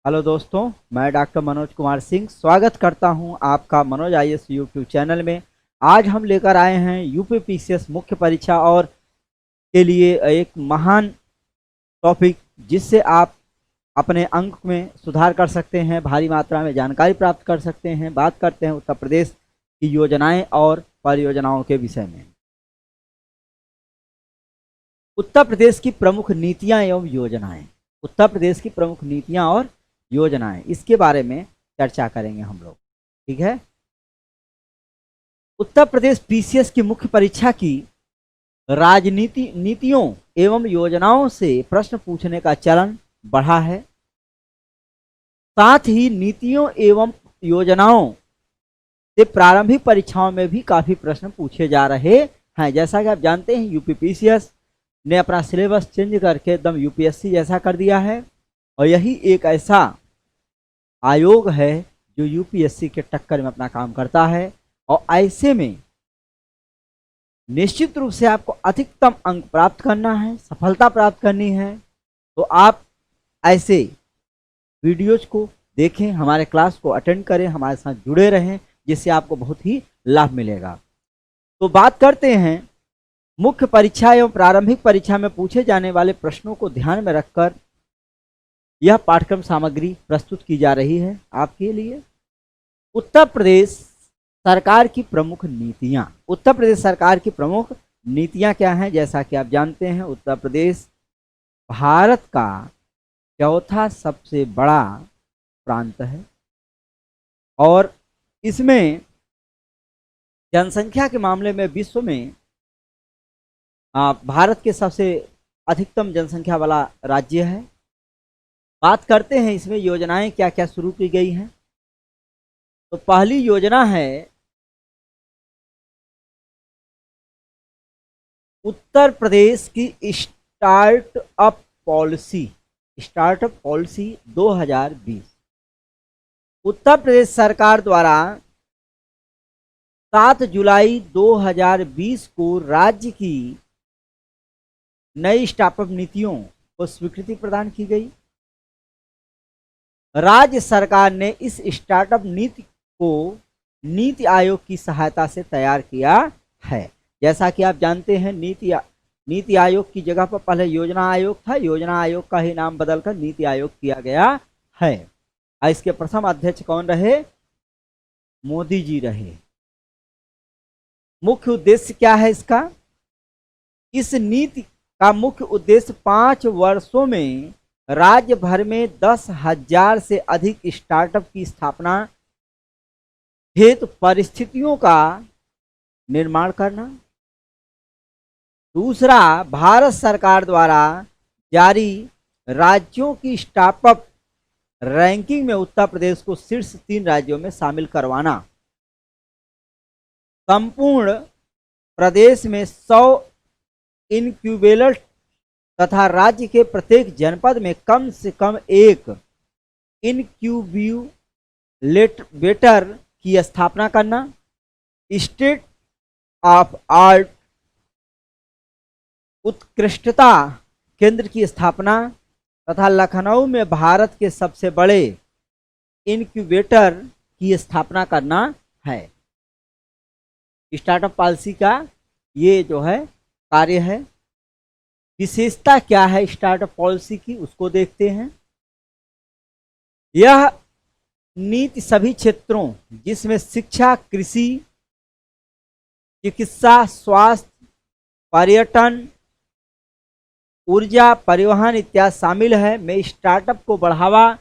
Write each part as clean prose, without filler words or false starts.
Hello दोस्तों, मैं doctor Manoj Kumar Singh स्वागत करता हूं आपका मनोज आईएएस यूट्यूब चैनल में। आज हम लेकर आए हैं यूपीपीसीएस मुख्य परीक्षा और के लिए एक महान टॉपिक, जिससे आप अपने अंक में सुधार कर सकते हैं, भारी मात्रा में जानकारी प्राप्त कर सकते हैं। बात करते हैं उत्तर प्रदेश की योजनाएं और परियोजनाओं के विषय में। उत्तर प्रदेश की प्रमुख नीतियां एवं योजनाएं। उत्तर प्रदेश की प्रमुख नीतियां और योजनाएं, इसके बारे में चर्चा करेंगे हम लोग। ठीक है। उत्तर प्रदेश पीसीएस की मुख्य परीक्षा की राजनीति नीतियों एवं योजनाओं से प्रश्न पूछने का चलन बढ़ा है। साथ ही नीतियों एवं योजनाओं से प्रारंभिक परीक्षाओं में भी काफी प्रश्न पूछे जा रहे हैं। जैसा कि आप जानते हैं, यूपीपीसीएस ने अपना सिलेबस चेंज करके एकदम यूपीएससी जैसा कर दिया है, और यही एक ऐसा आयोग है जो यूपीएससी के टक्कर में अपना काम करता है। और ऐसे में निश्चित रूप से आपको अधिकतम अंक प्राप्त करना है, सफलता प्राप्त करनी है, तो आप ऐसे वीडियोज को देखें, हमारे क्लास को अटेंड करें, हमारे साथ जुड़े रहें, जिससे आपको बहुत ही लाभ मिलेगा। तो बात करते हैं मुख्य परीक्षा एवं प्रारंभिक परीक्षा में पूछे जाने वाले प्रश्नों को ध्यान में रखकर यह पाठ्यक्रम सामग्री प्रस्तुत की जा रही है आपके लिए। उत्तर प्रदेश सरकार की प्रमुख नीतियां। उत्तर प्रदेश सरकार की प्रमुख नीतियां क्या हैं? जैसा कि आप जानते हैं, उत्तर प्रदेश भारत का चौथा सबसे बड़ा प्रांत है और इसमें जनसंख्या के मामले में विश्व में भारत के सबसे अधिकतम जनसंख्या वाला राज्य है। बात करते हैं इसमें योजनाएं क्या क्या शुरू की गई हैं। तो पहली योजना है उत्तर प्रदेश की startup policy. Startup policy 2020 Uttar Pradesh सरकार द्वारा 7 जुलाई 2020 को राज्य की नई स्टार्टअप नीतियों को स्वीकृति प्रदान की गई। राज्य सरकार ने इस स्टार्टअप नीति को नीति आयोग की सहायता से तैयार किया है। जैसा कि आप जानते हैं, नीति आयोग की जगह पर पहले योजना आयोग था। योजना आयोग का ही नाम बदलकर नीति आयोग किया गया है। इसके प्रथम अध्यक्ष कौन रहे? मोदी जी रहे। मुख्य उद्देश्य क्या है इसका? इस नीति का मुख्य उद्देश्य 5 वर्षों में राज्य भर में 10,000 से अधिक स्टार्टअप की स्थापना हेतु परिस्थितियों का निर्माण करना। दूसरा, भारत सरकार द्वारा जारी राज्यों की स्टार्टअप रैंकिंग में उत्तर प्रदेश को शीर्ष 3 राज्यों में शामिल करवाना। संपूर्ण प्रदेश में 100 इनक्यूबेटर तथा राज्य के प्रत्येक जनपद में कम से कम एक इनक्यूबेटर की स्थापना करना। स्टेट ऑफ आर्ट उत्कृष्टता केंद्र की स्थापना तथा लखनऊ में भारत के सबसे बड़े इनक्यूबेटर की स्थापना करना है। स्टार्टअप पॉलिसी का ये जो है कार्य है। विशेषता क्या है स्टार्टअप पॉलिसी की, उसको देखते हैं। यह नीति सभी क्षेत्रों, जिसमें शिक्षा, कृषि, चिकित्सा, स्वास्थ्य, पर्यटन, ऊर्जा, परिवहन इत्यादि शामिल है, में स्टार्टअप को बढ़ावा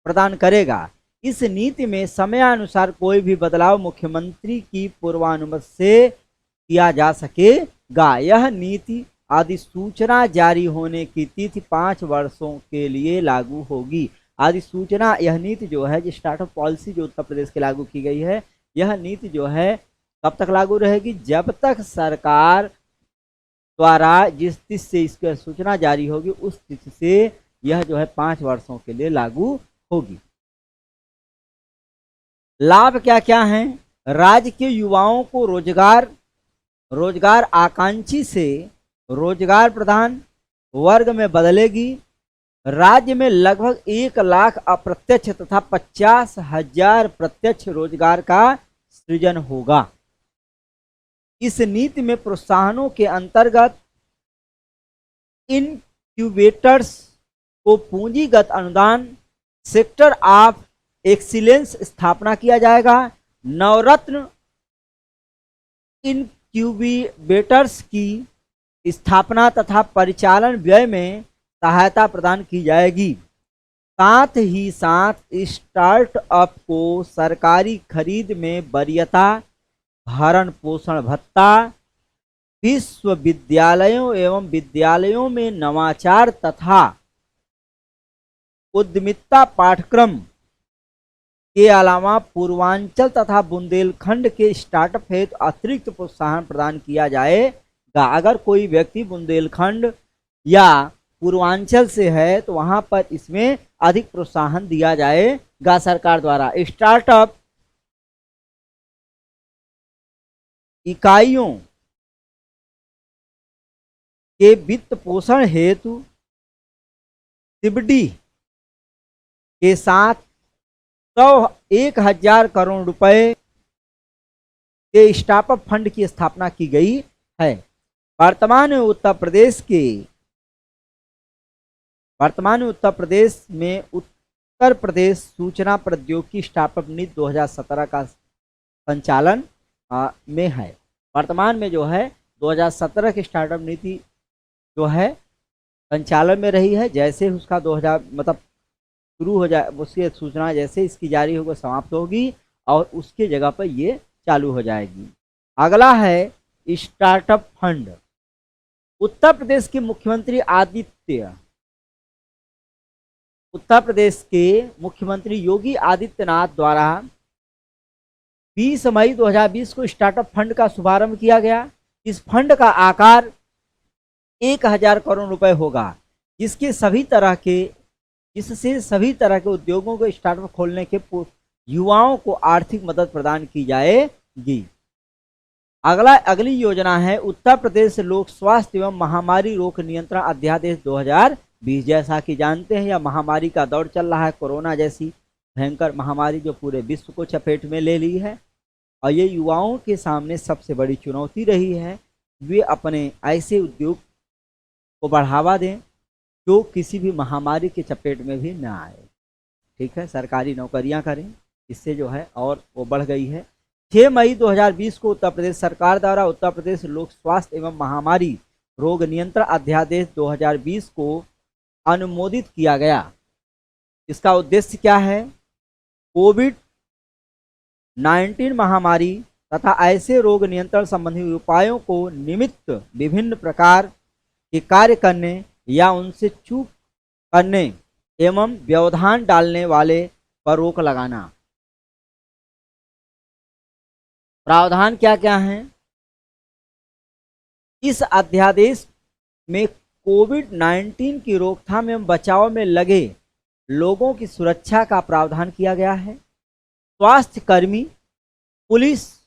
प्रदान करेगा। इस नीति में समयानुसार कोई भी बदलाव मुख्यमंत्री की पूर्वानुमति से किया जा सकेगा। यह नीति अधिसूचना जारी होने की तिथि 5 वर्षों के लिए लागू होगी। अधिसूचना, यह नीति जो है, जो स्टार्टअप पॉलिसी जो उत्तर प्रदेश के लागू की गई है, यह नीति जो है कब तक लागू रहेगी? जब तक सरकार द्वारा जिस तिथि से इसकी सूचना जारी होगी, उस तिथि से यह जो है 5 वर्षों के लिए लागू होगी। लाभ क्या क्या हैं? राज्य के युवाओं को रोजगार आकांक्षी से रोजगार प्रदान वर्ग में बदलेगी। राज्य में लगभग 1 लाख अप्रत्यक्ष तथा 50,000 प्रत्यक्ष रोजगार का सृजन होगा। इस नीति में प्रोत्साहनों के अंतर्गत इनक्यूबेटर्स को पूंजीगत अनुदान, सेक्टर ऑफ एक्सीलेंस स्थापना किया जाएगा। नवरत्न इनक्यूबेटर्स की स्थापना तथा परिचालन व्यय में सहायता प्रदान की जाएगी। साथ ही साथ स्टार्टअप को सरकारी खरीद में वरीयता, भरण पोषण भत्ता, विश्वविद्यालयों एवं विद्यालयों में नवाचार तथा उद्यमिता पाठ्यक्रम के अलावा पूर्वांचल तथा बुंदेलखंड के स्टार्टअप हेतु अतिरिक्त प्रोत्साहन प्रदान किया जाएगा। अगर कोई व्यक्ति बुंदेलखंड या पूर्वांचल से है तो वहां पर इसमें अधिक प्रोत्साहन दिया जाएगा सरकार द्वारा। स्टार्टअप इकाइयों के वित्त पोषण हेतु सिबडी के साथ 1,000 करोड़ रुपए के स्टार्टअप फंड की स्थापना की गई है। वर्तमान में उत्तर प्रदेश में उत्तर प्रदेश सूचना प्रौद्योगिकी स्टार्टअप नीति 2017 का संचालन में है। वर्तमान में जो है 2017 की स्टार्टअप नीति जो है संचालन में रही है। जैसे उसका 2000 मतलब शुरू हो जाए, उसकी सूचना जैसे इसकी जारी होगी समाप्त होगी और उसके जगह पर ये चालू हो जाएगी। अगला है स्टार्टअप फंड। उत्तर प्रदेश के मुख्यमंत्री योगी आदित्यनाथ द्वारा 20 मई 2020 को स्टार्टअप फंड का शुभारंभ किया गया। इस फंड का आकार 1,000 करोड़ रुपए होगा, जिससे सभी तरह के उद्योगों को स्टार्टअप खोलने के युवाओं को आर्थिक मदद प्रदान की जाएगी। अगली योजना है उत्तर प्रदेश लोक स्वास्थ्य एवं महामारी रोग नियंत्रण अध्यादेश 2020। जैसा कि जानते हैं यह महामारी का दौर चल रहा है। कोरोना जैसी भयंकर महामारी जो पूरे विश्व को चपेट में ले ली है और ये युवाओं के सामने सबसे बड़ी चुनौती रही है। वे अपने ऐसे उद्योग को बढ़ावा दें जो किसी भी महामारी के चपेट में भी ना आए। ठीक है, सरकारी नौकरियां करें, इससे जो है और वो बढ़ गई है। 6 मई 2020 को उत्तर प्रदेश सरकार द्वारा उत्तर प्रदेश लोक स्वास्थ्य एवं महामारी रोग नियंत्रण अध्यादेश 2020 को अनुमोदित किया गया। इसका उद्देश्य क्या है? कोविड-19 महामारी तथा ऐसे रोग नियंत्रण संबंधी उपायों को निमित्त विभिन्न प्रकार के कार्य करने या उनसे चूक करने एवं व्यवधान डालने वाले पर रोक लगाना। प्रावधान क्या क्या हैं? इस अध्यादेश में कोविड-19 की रोकथाम एवं बचाव में लगे लोगों की सुरक्षा का प्रावधान किया गया है। स्वास्थ्य कर्मी, पुलिस,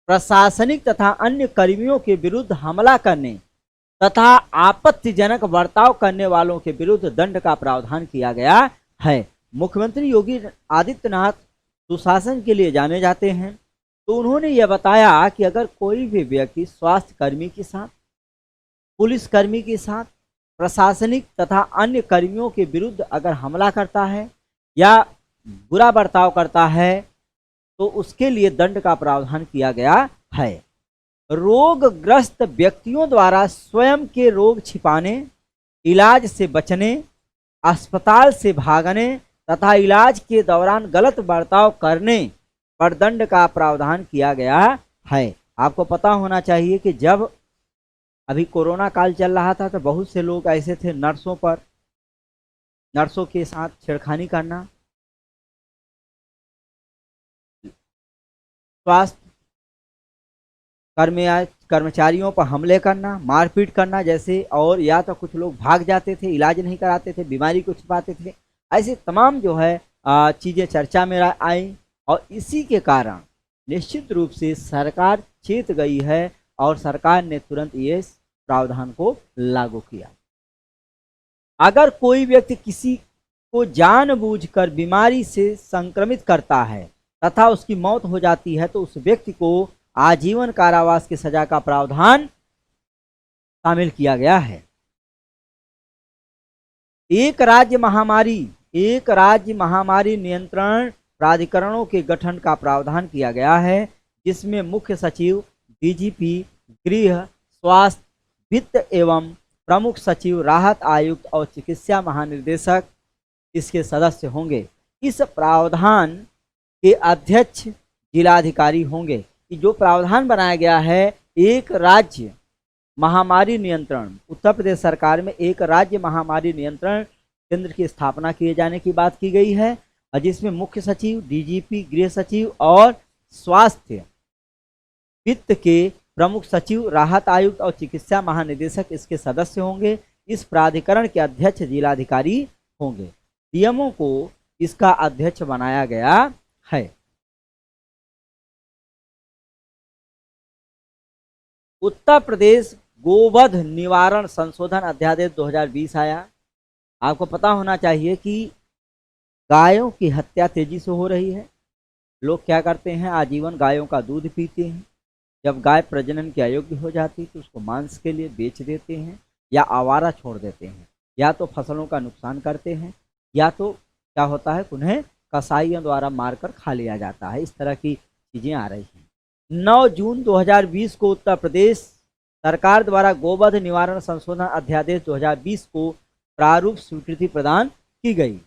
प्रशासनिक तथा अन्य कर्मियों के विरुद्ध हमला करने तथा आपत्तिजनक बर्ताव करने वालों के विरुद्ध दंड का प्रावधान किया गया है। मुख्यमंत्री योगी आदित्यनाथ सुशासन के लिए जाने जाते हैं, तो उन्होंने यह बताया कि अगर कोई भी व्यक्ति स्वास्थ्य कर्मी के साथ, पुलिसकर्मी के साथ, प्रशासनिक तथा अन्य कर्मियों के विरुद्ध अगर हमला करता है या बुरा बर्ताव करता है तो उसके लिए दंड का प्रावधान किया गया है। रोगग्रस्त व्यक्तियों द्वारा स्वयं के रोग छिपाने, इलाज से बचने, अस्पताल से भागने तथा इलाज के दौरान गलत बर्ताव करने पर दंड का प्रावधान किया गया है। आपको पता होना चाहिए कि जब अभी कोरोना काल चल रहा था तो बहुत से लोग ऐसे थे, नर्सों के साथ छेड़खानी करना, स्वास्थ्य कर्मचारियों पर हमले करना, मारपीट करना जैसे, और या तो कुछ लोग भाग जाते थे, इलाज नहीं कराते थे, बीमारी को छिपाते थे। ऐसे तमाम जो है चीज़ें चर्चा में आई और इसी के कारण निश्चित रूप से सरकार चेत गई है और सरकार ने तुरंत ये प्रावधान को लागू किया। अगर कोई व्यक्ति किसी को जानबूझकर बीमारी से संक्रमित करता है तथा उसकी मौत हो जाती है तो उस व्यक्ति को आजीवन कारावास की सजा का प्रावधान शामिल किया गया है। एक राज्य महामारी नियंत्रण प्राधिकरणों के गठन का प्रावधान किया गया है, जिसमें मुख्य सचिव, डीजीपी, गृह, स्वास्थ्य, वित्त एवं प्रमुख सचिव, राहत आयुक्त और चिकित्सा महानिदेशक इसके सदस्य होंगे। इस प्रावधान के अध्यक्ष जिलाधिकारी होंगे। कि जो प्रावधान बनाया गया है, एक राज्य महामारी नियंत्रण, उत्तर प्रदेश सरकार में एक राज्य महामारी नियंत्रण केंद्र की स्थापना किए जाने की बात की गई है, और जिसमें मुख्य सचिव, डीजीपी, गृह सचिव और स्वास्थ्य, वित्त के प्रमुख सचिव, राहत आयुक्त और चिकित्सा महानिदेशक इसके सदस्य होंगे। इस प्राधिकरण के अध्यक्ष जिलाधिकारी होंगे। डीएमओ को इसका अध्यक्ष बनाया गया है। उत्तर प्रदेश गोवध निवारण संशोधन अध्यादेश 2020 आया। आपको पता होना चाहिए कि गायों की हत्या तेजी से हो रही है। लोग क्या करते हैं, आजीवन गायों का दूध पीते हैं। जब गाय प्रजनन के अयोग्य हो जाती तो उसको मांस के लिए बेच देते हैं या आवारा छोड़ देते हैं, या तो फसलों का नुकसान करते हैं, या तो क्या होता है, उन्हें कसाईयों द्वारा मारकर खा लिया जाता है। इस तरह की चीज़ें आ रही हैं। 9 जून 2020 को उत्तर प्रदेश सरकार द्वारा गोवध निवारण संशोधन अध्यादेश 2020 को प्रारूप स्वीकृति प्रदान की गई।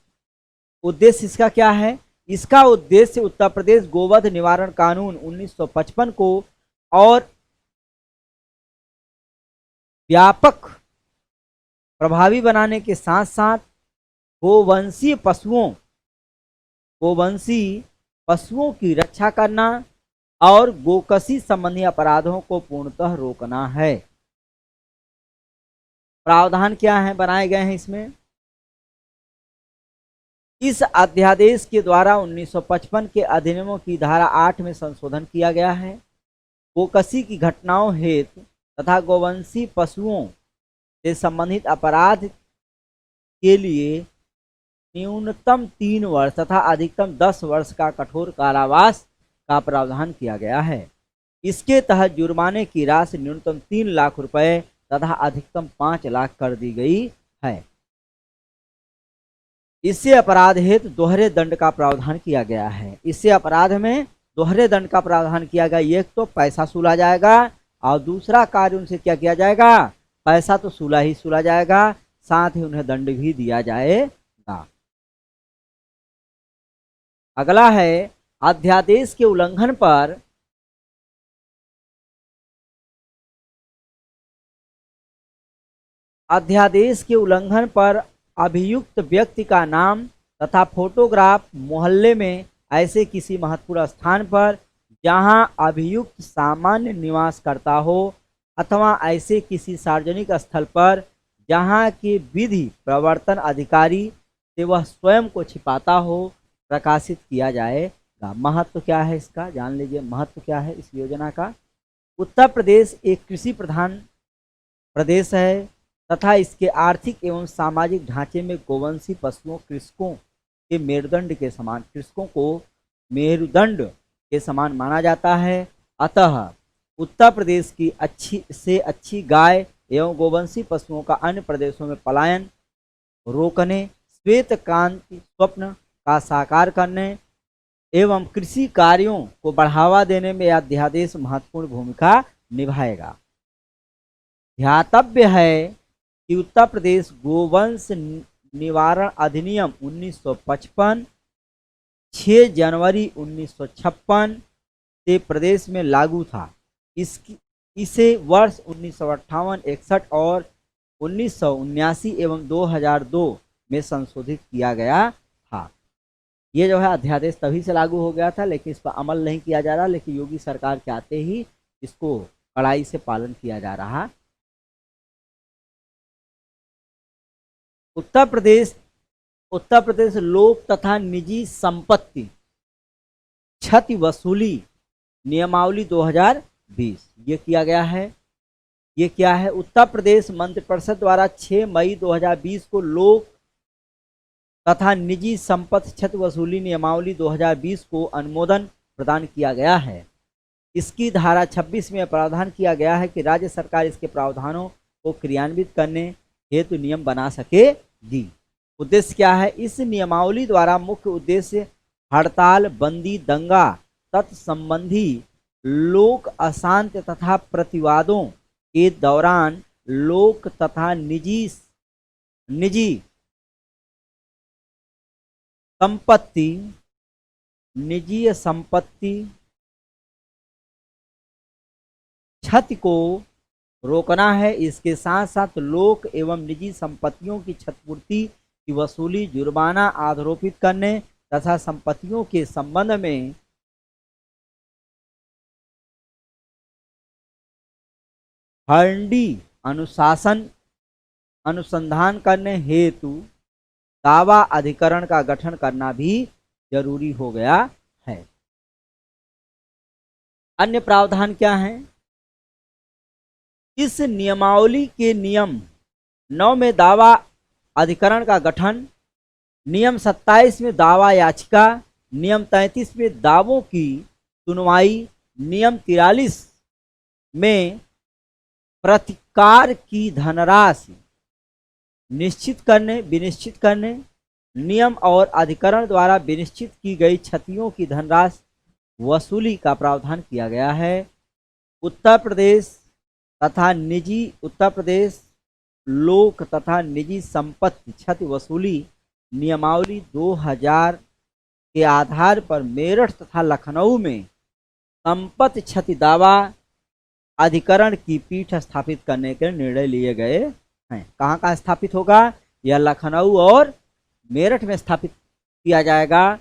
उद्देश्य इसका क्या है? इसका उद्देश्य उत्तर प्रदेश गोवध निवारण कानून 1955 को और व्यापक प्रभावी बनाने के साथ साथ गोवंशीय पशुओं की रक्षा करना और गोकशी संबंधी अपराधों को पूर्णतः रोकना है। प्रावधान क्या है बनाए गए हैं इसमें? इस अध्यादेश के द्वारा 1955 के अधिनियमों की धारा 8 में संशोधन किया गया है। गोकशी की घटनाओं हेतु तथा गोवंशीय पशुओं से संबंधित अपराध के लिए न्यूनतम 3 वर्ष तथा अधिकतम 10 वर्ष का कठोर कारावास का प्रावधान किया गया है। इसके तहत जुर्माने की राशि न्यूनतम 3 लाख रुपए तथा अधिकतम 5 लाख कर दी गई है। इससे अपराध हेतु दोहरे दंड का प्रावधान किया गया है। इससे अपराध में दोहरे दंड का प्रावधान किया गया। एक तो पैसा सूला जाएगा और दूसरा कार्य उनसे क्या किया जाएगा? पैसा तो सूला जाएगा, साथ ही उन्हें दंड भी दिया जाएगा। अगला है अध्यादेश के उल्लंघन पर अभियुक्त व्यक्ति का नाम तथा फोटोग्राफ मोहल्ले में ऐसे किसी महत्वपूर्ण स्थान पर जहां अभियुक्त सामान्य निवास करता हो अथवा ऐसे किसी सार्वजनिक स्थल पर जहां के विधि प्रवर्तन अधिकारी से वह स्वयं को छिपाता हो प्रकाशित किया जाएगा। महत्व क्या है इसका जान लीजिए। महत्व क्या है इस योजना का? उत्तर प्रदेश एक कृषि प्रधान प्रदेश है तथा इसके आर्थिक एवं सामाजिक ढांचे में गोवंशीय पशुओं कृषकों को मेरुदंड के समान माना जाता है। अतः उत्तर प्रदेश की अच्छी गाय एवं गोवंशीय पशुओं का अन्य प्रदेशों में पलायन रोकने, श्वेत क्रांति स्वप्न का साकार करने एवं कृषि कार्यों को बढ़ावा देने में यह अध्यादेश महत्वपूर्ण भूमिका निभाएगा। ध्यातव्य है कि उत्तर प्रदेश गोवंश निवारण अधिनियम 1955 6 जनवरी 1956 से प्रदेश में लागू था। इसे वर्ष 1958, 61 और 1979 एवं 2002 में संशोधित किया गया था। ये जो है अध्यादेश तभी से लागू हो गया था, लेकिन इस पर अमल नहीं किया जा रहा। लेकिन योगी सरकार के आते ही इसको कड़ाई से पालन किया जा रहा। उत्तर प्रदेश लोक तथा निजी संपत्ति क्षति वसूली नियमावली 2020 ये किया गया है। ये क्या है? उत्तर प्रदेश मंत्रिपरिषद द्वारा 6 मई 2020 को लोक तथा निजी संपत्ति क्षति वसूली नियमावली 2020 को अनुमोदन प्रदान किया गया है। इसकी धारा 26 में प्रावधान किया गया है कि राज्य सरकार इसके प्रावधानों को क्रियान्वित करने हेतु नियम बना सकेगी। उद्देश्य क्या है? इस नियमावली द्वारा मुख्य उद्देश्य हड़ताल, बंदी, दंगा तत्संबंधी लोक अशांति तथा प्रतिवादों के दौरान लोक तथा निजी संपत्ति क्षति को रोकना है। इसके साथ साथ लोक एवं निजी संपत्तियों की क्षतिपूर्ति की वसूली, जुर्माना आरोपित करने तथा संपत्तियों के संबंध में हंडी अनुसंधान करने हेतु दावा अधिकरण का गठन करना भी जरूरी हो गया है। अन्य प्रावधान क्या है? इस नियमावली के नियम 9 में दावा अधिकरण का गठन, नियम 27 में दावा याचिका, नियम 33 में दावों की सुनवाई, नियम 43 में प्रतिकार की धनराशि विनिश्चित करने, नियम और अधिकरण द्वारा विनिश्चित की गई क्षतियों की धनराशि वसूली का प्रावधान किया गया है। उत्तर प्रदेश लोक तथा निजी संपत्ति क्षति वसूली नियमावली 2000 के आधार पर मेरठ तथा लखनऊ में संपत्ति क्षति दावा अधिकरण की पीठ स्थापित करने के निर्णय लिए गए हैं। कहाँ कहाँ स्थापित होगा? यह लखनऊ और मेरठ में स्थापित किया जाएगा।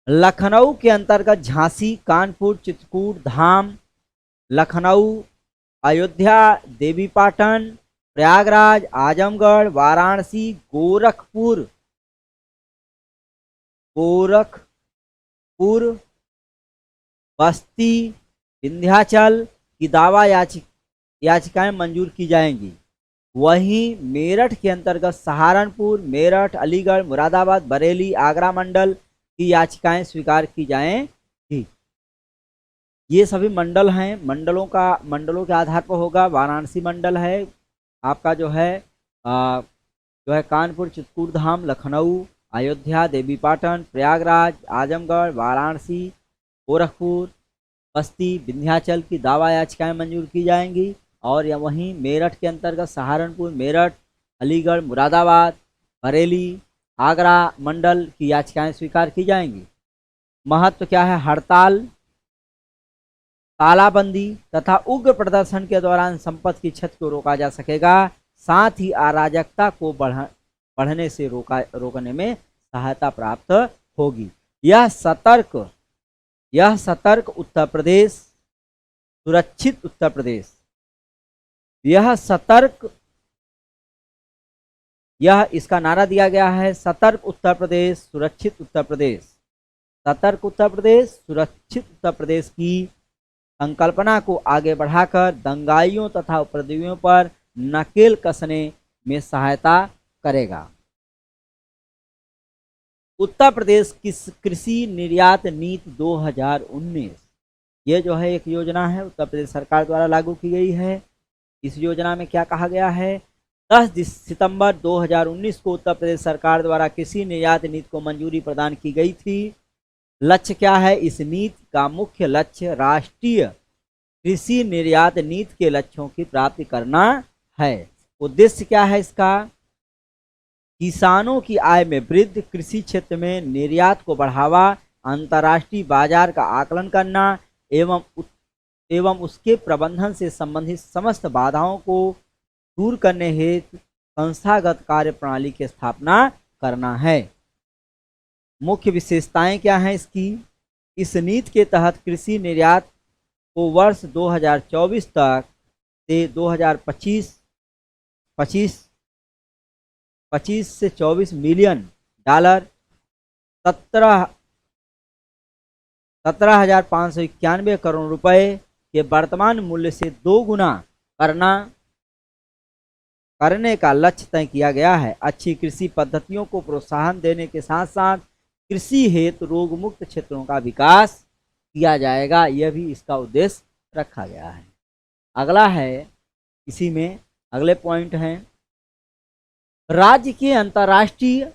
लखनऊ के अंतर्गत झांसी, कानपुर, चित्रकूट धाम, लखनऊ, अयोध्या, देवीपाटन, प्रयागराज, आजमगढ़, वाराणसी, गोरखपुर, बस्ती, विंध्याचल की दावा याचिकाएं मंजूर की जाएंगी। वहीं मेरठ के अंतर्गत सहारनपुर, मेरठ, अलीगढ़, मुरादाबाद, बरेली, आगरा मंडल की याचिकाएं स्वीकार की जाएंगी। ये सभी मंडल हैं। मंडलों के आधार पर होगा। वाराणसी मंडल है आपका, जो है कानपुर, चित्रकूट धाम, लखनऊ, अयोध्या, देवीपाटन, प्रयागराज, आजमगढ़, वाराणसी, गोरखपुर, बस्ती, विंध्याचल की दावा याचिकाएं मंजूर की जाएंगी। और या वहीं मेरठ के अंतर्गत सहारनपुर, मेरठ, अलीगढ़, मुरादाबाद, बरेली, आगरा मंडल की याचिकाएं स्वीकार की जाएंगी। महत्व क्या है? हड़ताल, तालाबंदी तथा उग्र प्रदर्शन के दौरान संपत्ति की क्षति को रोका जा सकेगा। साथ ही अराजकता को बढ़ने से रोकने में सहायता प्राप्त होगी। यह सतर्क उत्तर प्रदेश, सुरक्षित उत्तर प्रदेश, इसका नारा दिया गया है, सतर्क उत्तर प्रदेश, सुरक्षित उत्तर प्रदेश। सतर्क उत्तर प्रदेश, सुरक्षित उत्तर प्रदेश की संकल्पना को आगे बढ़ाकर दंगाइयों तथा उपद्रवियों पर नकेल कसने में सहायता करेगा। उत्तर प्रदेश की कृषि निर्यात नीति 2019, ये जो है एक योजना है, उत्तर प्रदेश सरकार द्वारा लागू की गई है। इस योजना में क्या कहा गया है? 10 सितंबर 2019 को उत्तर प्रदेश सरकार द्वारा कृषि निर्यात नीति को मंजूरी प्रदान की गई थी। लक्ष्य क्या है? इस नीति का मुख्य लक्ष्य राष्ट्रीय कृषि निर्यात नीति के लक्ष्यों की प्राप्ति करना है। उद्देश्य क्या है इसका? किसानों की आय में वृद्धि, कृषि क्षेत्र में निर्यात को बढ़ावा, अंतर्राष्ट्रीय बाजार का आकलन करना एवं उसके प्रबंधन से संबंधित समस्त बाधाओं को दूर करने हेतु संस्थागत कार्य प्रणाली की स्थापना करना है। मुख्य विशेषताएं क्या हैं इसकी? इस नीति के तहत कृषि निर्यात को वर्ष 2024 तक से 25 से 24 मिलियन डॉलर, 17,591 करोड़ रुपए के वर्तमान मूल्य से 2 गुना करने का लक्ष्य तय किया गया है। अच्छी कृषि पद्धतियों को प्रोत्साहन देने के साथ साथ कृषि हेतु रोग मुक्त क्षेत्रों का विकास किया जाएगा, यह भी इसका उद्देश्य रखा गया है। अगला है, इसी में अगले पॉइंट हैं, राज्य के अंतर्राष्ट्रीय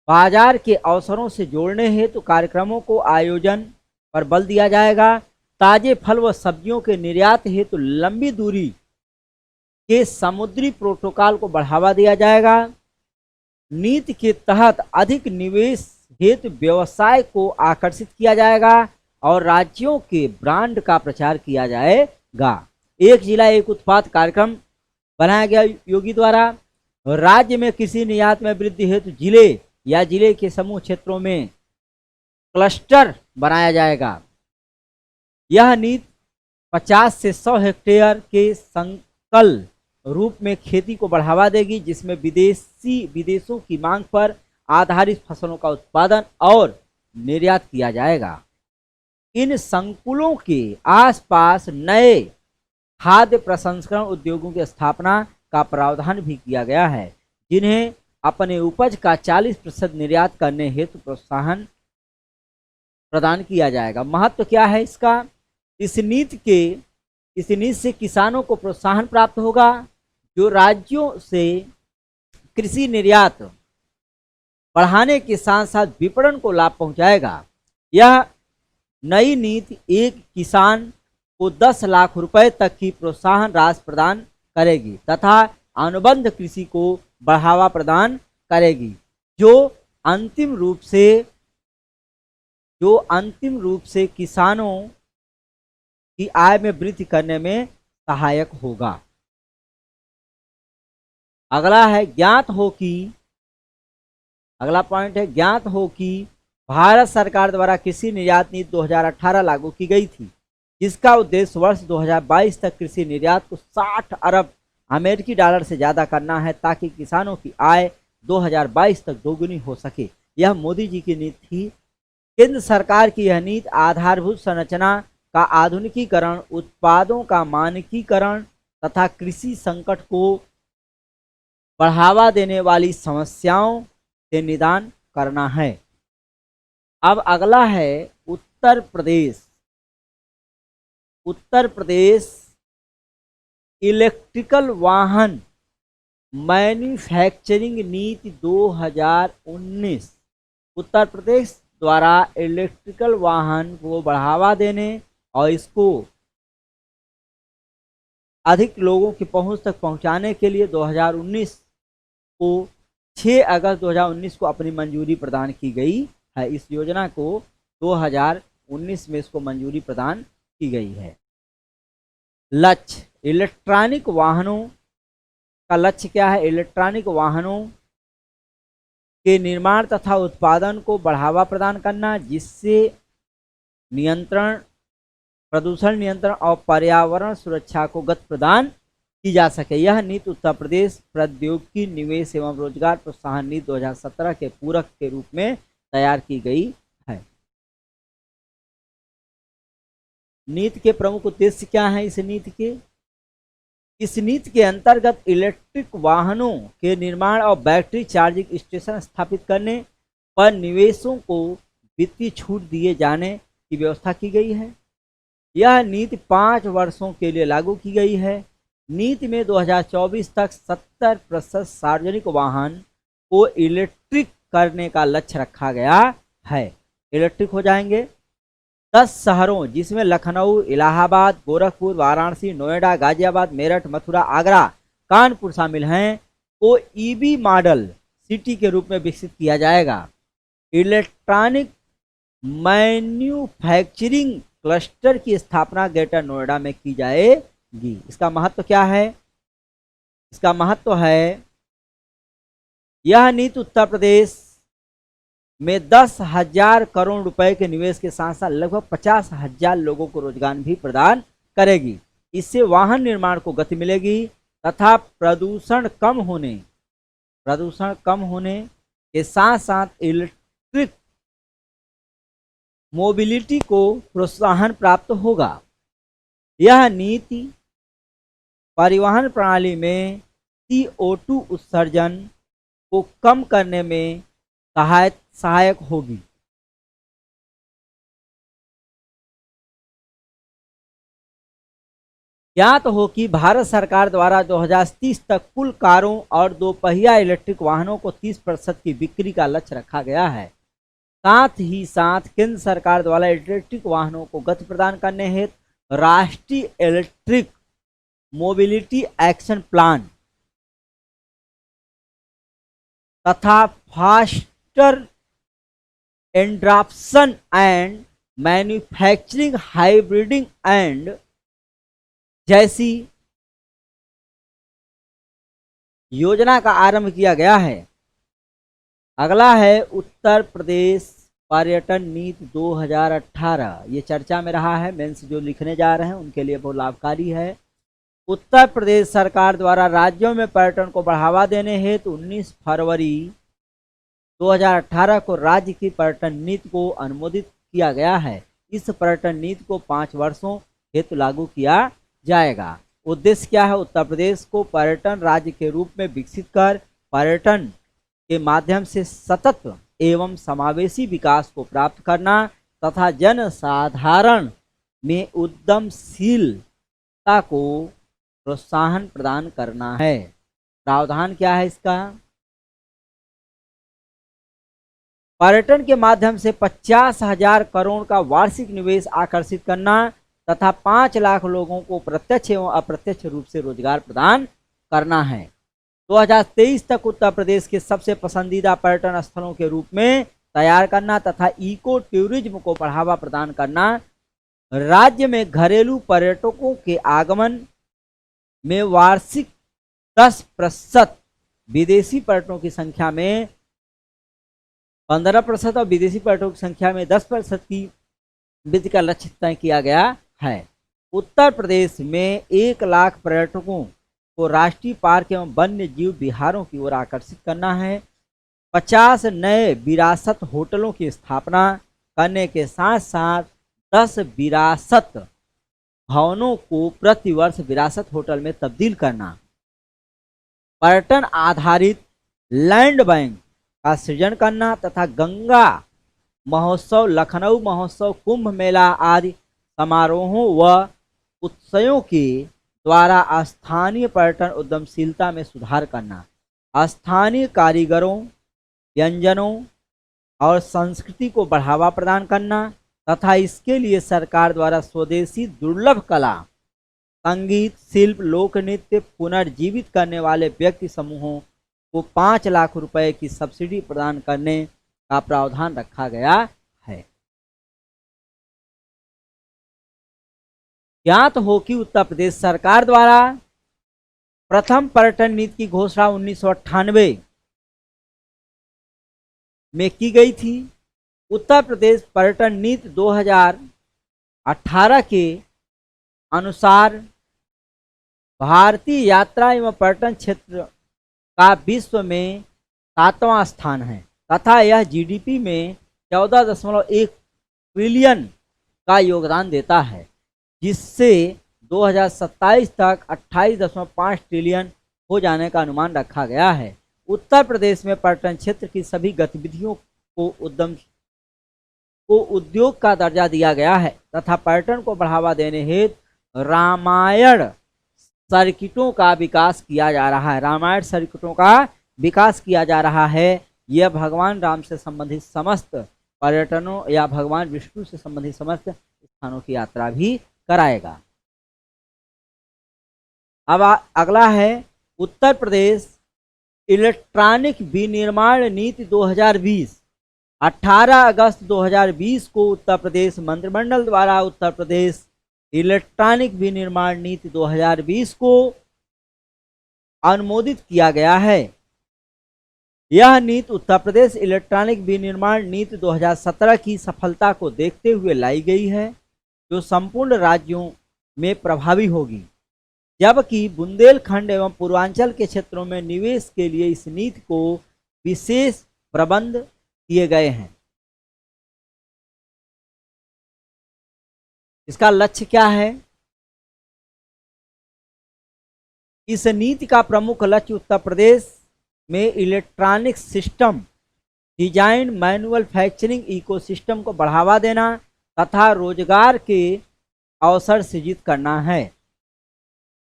बाजार के अवसरों से जोड़ने हेतु कार्यक्रमों को आयोजन पर बल दिया जाएगा। ताजे फल व सब्जियों के निर्यात हेतु लंबी दूरी के समुद्री प्रोटोकॉल को बढ़ावा दिया जाएगा। नीति के तहत अधिक निवेश हेतु व्यवसाय को आकर्षित किया जाएगा और राज्यों के ब्रांड का प्रचार किया जाएगा। एक जिला एक उत्पाद कार्यक्रम बनाया गया योगी द्वारा। राज्य में कृषि निर्यात में वृद्धि हेतु जिले या जिले के समूह क्षेत्रों में क्लस्टर बनाया जाएगा। यह नीति 50 से 100 हेक्टेयर के संकल रूप में खेती को बढ़ावा देगी, जिसमें विदेशों की मांग पर आधारित फसलों का उत्पादन और निर्यात किया जाएगा। इन संकुलों के आसपास नए खाद्य प्रसंस्करण उद्योगों की स्थापना का प्रावधान भी किया गया है, जिन्हें अपने उपज का 40% निर्यात करने हेतु प्रोत्साहन प्रदान किया जाएगा। महत्व क्या है इसका? इस नीति से किसानों को प्रोत्साहन प्राप्त होगा, जो राज्यों से कृषि निर्यात बढ़ाने के साथ साथ विपणन को लाभ पहुंचाएगा। यह नई नीति एक किसान को 10 लाख रुपए तक की प्रोत्साहन राशि प्रदान करेगी तथा अनुबंध कृषि को बढ़ावा प्रदान करेगी, जो अंतिम रूप से किसानों की आय में वृद्धि करने में सहायक होगा। अगला पॉइंट है, ज्ञात हो कि भारत सरकार द्वारा कृषि निर्यात नीति 2018 लागू की गई थी, जिसका उद्देश्य वर्ष 2022 तक कृषि निर्यात को 60 अरब अमेरिकी डॉलर से ज्यादा करना है, ताकि किसानों की आय 2022 तक दोगुनी हो सके। यह मोदी जी की नीति थी। केंद्र सरकार की यह नीति आधारभूत संरचना का आधुनिकीकरण, उत्पादों का मानकीकरण तथा कृषि संकट को बढ़ावा देने वाली समस्याओं से निदान करना है। अब अगला है उत्तर प्रदेश इलेक्ट्रिकल वाहन मैन्युफैक्चरिंग नीति 2019। उत्तर प्रदेश द्वारा इलेक्ट्रिकल वाहन को बढ़ावा देने और इसको अधिक लोगों की पहुंच तक पहुंचाने के लिए 2019 को 6 अगस्त 2019 को अपनी मंजूरी प्रदान की गई है। इस योजना को 2019 में इसको मंजूरी प्रदान की गई है। लक्ष्य, इलेक्ट्रॉनिक वाहनों का लक्ष्य क्या है? इलेक्ट्रॉनिक वाहनों के निर्माण तथा उत्पादन को बढ़ावा प्रदान करना, जिससे प्रदूषण नियंत्रण और पर्यावरण सुरक्षा को गति प्रदान की जा सके। यह नीति उत्तर प्रदेश प्रौद्योगिकी निवेश एवं रोजगार प्रोत्साहन नीति 2017 के पूरक के रूप में तैयार की गई है। नीति के प्रमुख उद्देश्य क्या हैं? इस नीति के अंतर्गत इलेक्ट्रिक वाहनों के निर्माण और बैटरी चार्जिंग स्टेशन स्थापित करने पर निवेशों को वित्तीय छूट दिए जाने की व्यवस्था की गई है। यह नीति 5 वर्षों के लिए लागू की गई है। नीति में 2024 तक 70% सार्वजनिक वाहन को इलेक्ट्रिक करने का लक्ष्य रखा गया है। इलेक्ट्रिक हो जाएंगे। 10 शहरों, जिसमें लखनऊ, इलाहाबाद, गोरखपुर, वाराणसी, नोएडा, गाजियाबाद, मेरठ, मथुरा, आगरा, कानपुर शामिल हैं, को ईवी मॉडल सिटी के रूप में विकसित किया जाएगा। इलेक्ट्रॉनिक मैन्युफैक्चरिंग क्लस्टर की स्थापना ग्रेटर नोएडा में की जाएगी। इसका महत्व क्या है? इसका महत्व है, यह नीति उत्तर प्रदेश में 10,000 करोड़ रुपए के निवेश के साथ साथ लगभग 50,000 लोगों को रोजगार भी प्रदान करेगी। इससे वाहन निर्माण को गति मिलेगी तथा प्रदूषण कम होने के साथ साथ इलेक्ट्रिक मोबिलिटी को प्रोत्साहन प्राप्त होगा। यह नीति परिवहन प्रणाली में CO2 उत्सर्जन को कम करने में सहायक होगी। ज्ञात हो कि भारत सरकार द्वारा 2030 तक कुल कारों और दोपहिया इलेक्ट्रिक वाहनों को 30% की बिक्री का लक्ष्य रखा गया है। साथ ही साथ केंद्र सरकार द्वारा इलेक्ट्रिक वाहनों को गति प्रदान करने हेतु राष्ट्रीय इलेक्ट्रिक मोबिलिटी एक्शन प्लान तथा faster adoption and manufacturing hybriding and जैसी योजना का आरंभ किया गया है। अगला है उत्तर प्रदेश पर्यटन नीति 2018। ये चर्चा में रहा है, मेंस जो लिखने जा रहे हैं उनके लिए बहुत लाभकारी है। उत्तर प्रदेश सरकार द्वारा राज्यों में पर्यटन को बढ़ावा देने हेतु 19 फरवरी 2018 को राज्य की पर्यटन नीति को अनुमोदित किया गया है। इस पर्यटन नीति को 5 वर्षों हेतु लागू किया जाएगा। उद्देश्य क्या है? उत्तर प्रदेश को पर्यटन राज्य के रूप में विकसित कर पर्यटन के माध्यम से सतत एवं समावेशी विकास को प्राप्त करना तथा जनसाधारण में उद्यमशीलता को प्रोत्साहन प्रदान करना है। प्रावधान क्या है इसका? पर्यटन के माध्यम से 50,000 करोड़ का वार्षिक निवेश आकर्षित करना तथा 5 लाख लोगों को प्रत्यक्ष एवं अप्रत्यक्ष रूप से रोजगार प्रदान करना है। 2023 तक उत्तर प्रदेश के सबसे पसंदीदा पर्यटन स्थलों के रूप में तैयार करना तथा इको टूरिज्म को बढ़ावा प्रदान करना। राज्य में घरेलू पर्यटकों के आगमन में वार्षिक 10%, विदेशी पर्यटकों की संख्या में 15% और विदेशी पर्यटकों की संख्या में 10% की वृद्धि का लक्ष्य तय किया गया है। उत्तर प्रदेश में 1 लाख पर्यटकों को राष्ट्रीय पार्क एवं वन्य जीव विहारों की ओर आकर्षित करना है। 50 नए विरासत होटलों की स्थापना करने के साथ साथ 10 विरासत भवनों को प्रतिवर्ष विरासत होटल में तब्दील करना। पर्यटन आधारित लैंड बैंक का सृजन करना तथा गंगा महोत्सव, लखनऊ महोत्सव, कुंभ मेला आदि समारोहों व उत्सवों के द्वारा स्थानीय पर्यटन उद्यमशीलता में सुधार करना। स्थानीय कारीगरों, व्यंजनों और संस्कृति को बढ़ावा प्रदान करना तथा इसके लिए सरकार द्वारा स्वदेशी दुर्लभ कला, संगीत, शिल्प, लोक नृत्य पुनर्जीवित करने वाले व्यक्ति समूहों को 5 लाख रुपए की सब्सिडी प्रदान करने का प्रावधान रखा गया है। ज्ञात हो कि उत्तर प्रदेश सरकार द्वारा प्रथम पर्यटन नीति की घोषणा 1998 में की गई थी। उत्तर प्रदेश पर्यटन नीति 2018 के अनुसार भारतीय यात्रा एवं पर्यटन क्षेत्र का विश्व में 7वां स्थान है तथा यह GDP में 14.1 ट्रिलियन का योगदान देता है, जिससे 2027 तक 28.5 ट्रिलियन हो जाने का अनुमान रखा गया है। उत्तर प्रदेश में पर्यटन क्षेत्र की सभी गतिविधियों को उद्योग का दर्जा दिया गया है तथा पर्यटन को बढ़ावा देने हेतु रामायण सर्किटों का विकास किया जा रहा है। रामायण सर्किटों का विकास किया जा रहा है। यह भगवान राम से संबंधित समस्त पर्यटनों या भगवान विष्णु से संबंधित समस्त स्थानों की यात्रा भी कराएगा। अब अगला है उत्तर प्रदेश इलेक्ट्रॉनिक विनिर्माण नीति 2020। 18 अगस्त 2020 को उत्तर प्रदेश मंत्रिमंडल द्वारा उत्तर प्रदेश इलेक्ट्रॉनिक विनिर्माण नीति 2020 को अनुमोदित किया गया है। यह नीति उत्तर प्रदेश इलेक्ट्रॉनिक विनिर्माण नीति 2017 की सफलता को देखते हुए लाई गई है, जो संपूर्ण राज्यों में प्रभावी होगी, जबकि बुंदेलखंड एवं पूर्वांचल के क्षेत्रों में निवेश के लिए इस नीति को विशेष प्रबंध किए गए हैं। इसका लक्ष्य क्या है? इस नीति का प्रमुख लक्ष्य उत्तर प्रदेश में electronic system design, manufacturing ecosystem को बढ़ावा देना तथा रोजगार के अवसर सृजित करना है।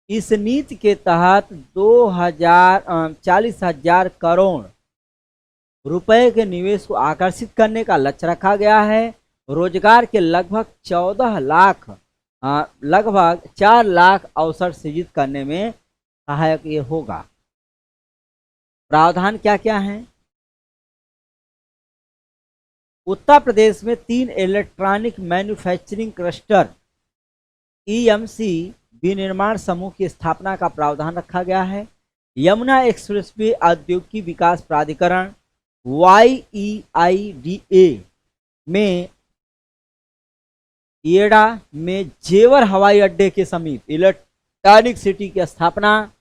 इस नीति के तहत 40,000 करोड़ रुपए के निवेश को आकर्षित करने का लक्ष्य रखा गया है। रोजगार के लगभग 4 लाख अवसर सृजित करने में सहायक ये होगा। प्रावधान क्या क्या है? उत्तर प्रदेश में 3 इलेक्ट्रॉनिक मैन्युफैक्चरिंग क्लस्टर ईएमसी विनिर्माण समूह की स्थापना का प्रावधान रखा गया है। यमुना एक्सप्रेसवे औद्योगिक विकास प्राधिकरण YEIDA में येड़ा में जेवर हवाई अड्डे के समीप इलेक्ट्रॉनिक सिटी की स्थापना।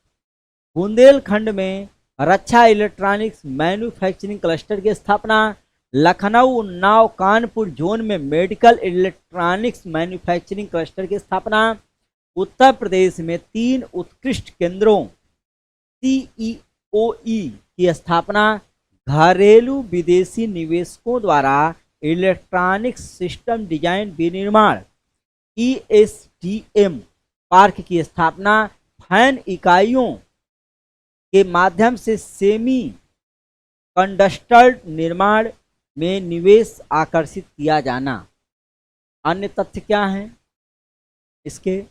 बुंदेलखंड में रक्षा इलेक्ट्रॉनिक्स मैन्युफैक्चरिंग क्लस्टर की स्थापना। लखनऊ, उन्नाव, कानपुर जोन में मेडिकल इलेक्ट्रॉनिक्स मैन्युफैक्चरिंग क्लस्टर की स्थापना। उत्तर प्रदेश में 3 उत्कृष्ट केंद्रों CEOE की स्थापना। घरेलू विदेशी निवेशकों द्वारा इलेक्ट्रॉनिक सिस्टम डिजाइन विनिर्माण ESDM पार्क की स्थापना। फैन इकाइयों के माध्यम से सेमी कंडक्टर निर्माण में निवेश आकर्षित किया जाना। अन्य तथ्य क्या हैं इसके?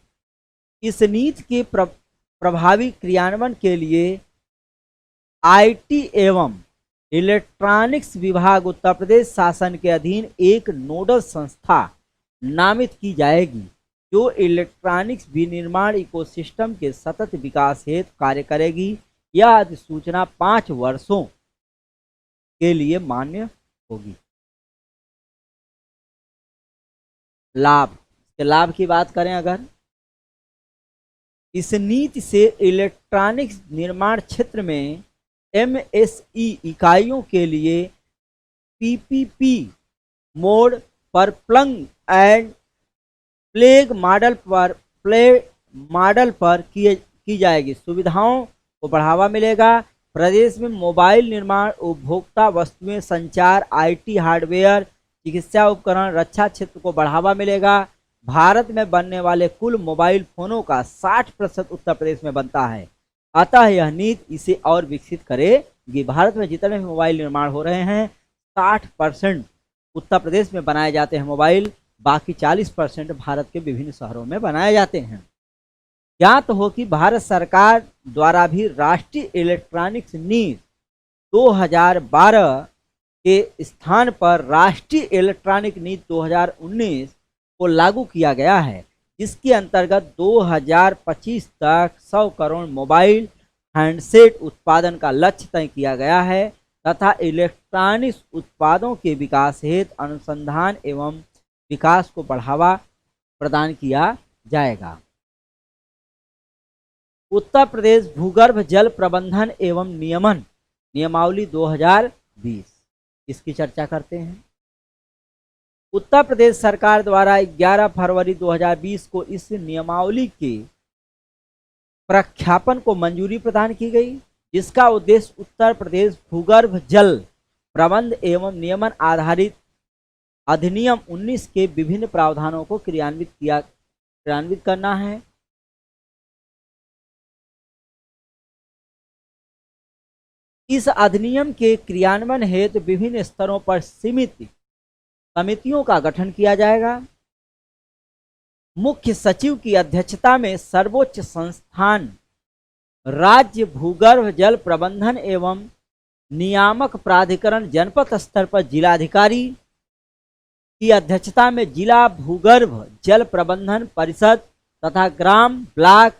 इस नीति के प्रभावी क्रियान्वयन के लिए IT एवं इलेक्ट्रॉनिक्स विभाग उत्तर प्रदेश शासन के अधीन एक नोडल संस्था नामित की जाएगी जो इलेक्ट्रॉनिक्स विनिर्माण इकोसिस्टम के सतत विकास हेतु कार्य करेगी। यह अधिसूचना 5 वर्षों के लिए मान्य होगी। लाभ की बात करें अगर, इस नीति से इलेक्ट्रॉनिक्स निर्माण क्षेत्र में MSE इकाइयों के लिए PPP मोड पर प्लग एंड प्ले मॉडल पर की जाएगी। सुविधाओं को बढ़ावा मिलेगा। प्रदेश में मोबाइल निर्माण, उपभोक्ता वस्तुएं, संचार, IT हार्डवेयर, चिकित्सा उपकरण, रक्षा क्षेत्र को बढ़ावा मिलेगा। भारत में बनने वाले कुल मोबाइल फोनों का 60% उत्तर प्रदेश में बनता है। अतः यह नीति इसे और विकसित करेगी। भारत में जितने भी मोबाइल निर्माण हो रहे हैं 60% उत्तर प्रदेश में बनाए जाते हैं मोबाइल, बाकी 40% भारत के विभिन्न शहरों में बनाए जाते हैं। ज्ञात हो कि भारत सरकार द्वारा भी राष्ट्रीय इलेक्ट्रॉनिक्स नीति 2012 के स्थान पर राष्ट्रीय इलेक्ट्रॉनिक नीति 2019 को लागू किया गया है, जिसके अंतर्गत 2025 तक 100 करोड़ मोबाइल हैंडसेट उत्पादन का लक्ष्य तय किया गया है तथा इलेक्ट्रॉनिक्स उत्पादों के विकास हेतु अनुसंधान एवं विकास को बढ़ावा प्रदान किया जाएगा। उत्तर प्रदेश भूगर्भ जल प्रबंधन एवं नियमन नियमावली 2020, इसकी चर्चा करते हैं। उत्तर प्रदेश सरकार द्वारा 11 फरवरी 2020 को इस नियमावली के प्रख्यापन को मंजूरी प्रदान की गई, जिसका उद्देश्य उत्तर प्रदेश भूगर्भ जल प्रबंध एवं नियमन आधारित अधिनियम 19 के विभिन्न प्रावधानों को क्रियान्वित करना है। इस अधिनियम के क्रियान्वयन हेतु विभिन्न स्तरों पर सीमित समितियों का गठन किया जाएगा। मुख्य सचिव की अध्यक्षता में सर्वोच्च संस्थान राज्य भूगर्भ जल प्रबंधन एवं नियामक प्राधिकरण जनपद स्तर पर जिलाधिकारी की अध्यक्षता में जिला भूगर्भ जल प्रबंधन परिषद तथा ग्राम, ब्लॉक,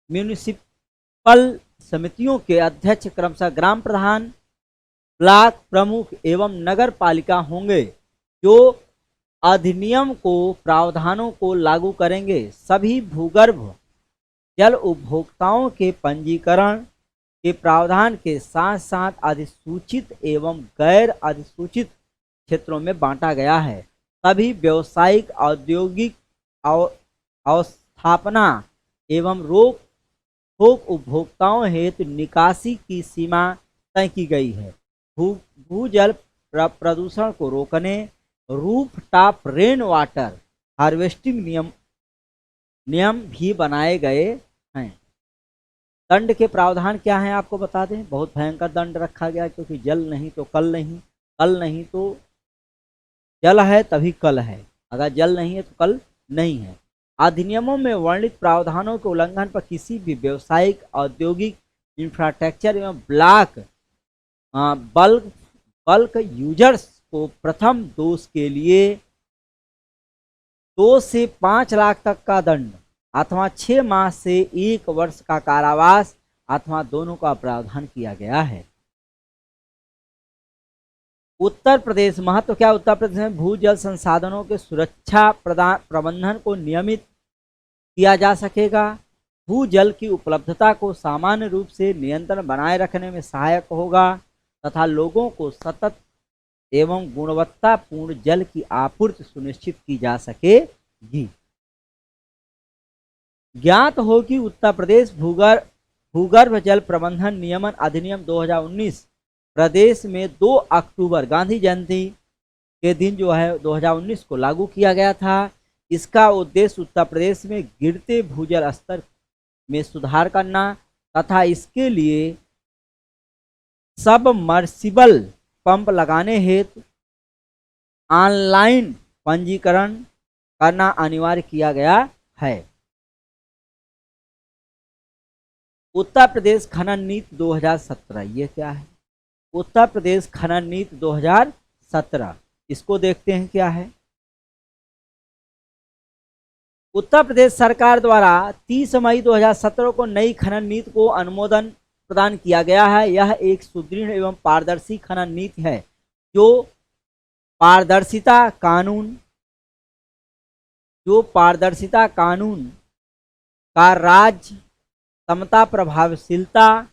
म्यूनिसिपल समितियों के अध्यक्ष क्रमशः ग्राम प्रधान, ब्लॉक प्रमुख एवं नगर पालिका होंगे, जो अधिनियम को प्रावधानों को लागू करेंगे। सभी भूगर्भ जल उपभोक्ताओं के पंजीकरण के प्रावधान के साथ साथ अधिसूचित एवं गैर अधिसूचित क्षेत्रों में बांटा गया है। सभी व्यावसायिक, औद्योगिक अवस्थापना एवं रोक थोक उपभोक्ताओं हेतु निकासी की सीमा तय की गई है। भूजल प्रदूषण को रोकने roof top rain water harvesting नियम भी बनाए गए हैं। दंड के प्रावधान क्या हैं आपको बता दें। बहुत भयंकर दंड रखा गया, क्योंकि जल नहीं तो कल नहीं, कल नहीं तो जल है तभी कल है, अगर जल नहीं है तो कल नहीं है। अधिनियमों में वर्णित प्रावधानों के उल्लंघन पर किसी भी व्यावसायिक, औद्योगिक, इंफ्रास्ट्रक्चर एवं बल्क यूजर्स को प्रथम दोष के लिए 2 से 5 लाख तक का दंड अथवा 6 माह से 1 वर्ष का कारावास अथवा दोनों का प्रावधान किया गया है। उत्तर प्रदेश महत्व क्या। उत्तर प्रदेश में भूजल संसाधनों के सुरक्षा प्रबंधन को नियमित किया जा सकेगा। भूजल की उपलब्धता को सामान्य रूप से नियंत्रण बनाए रखने में सहायक होगा तथा लोगों को सतत एवं गुणवत्तापूर्ण जल की आपूर्ति सुनिश्चित की जा सकेगी। ज्ञात हो कि उत्तर प्रदेश भूगर्भ जल प्रबंधन नियमन अधिनियम 2019 प्रदेश में 2 अक्टूबर गांधी जयंती के दिन जो है 2019 को लागू किया गया था। इसका उद्देश्य उत्तर प्रदेश में गिरते भूजल स्तर में सुधार करना तथा इसके लिए सबमर्सिबल पंप लगाने हेतु ऑनलाइन पंजीकरण करना अनिवार्य किया गया है। उत्तर प्रदेश खनन नीति 2017, ये क्या है। उत्तर प्रदेश खनन नीति 2017, इसको देखते हैं क्या है। उत्तर प्रदेश सरकार द्वारा 30 मई 2017 को नई खनन नीति को अनुमोदन प्रदान किया गया है। यह एक सुदृढ़ एवं पारदर्शी खनन नीति है जो पारदर्शिता कानून का राज्य समता, प्रभावशीलता,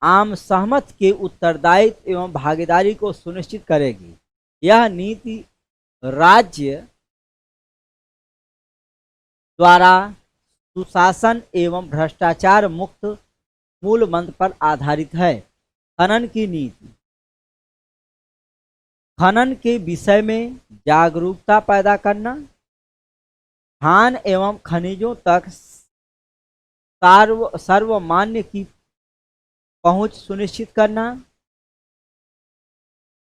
आम सहमत के उत्तरदायित्व एवं भागीदारी को सुनिश्चित करेगी। यह नीति राज्य द्वारा सुशासन एवं भ्रष्टाचार मुक्त मूल मंत्र पर आधारित है। खनन की नीति खनन के विषय में जागरूकता पैदा करना, खान एवं खनिजों तक सर्वमान्य की पहुंच सुनिश्चित करना,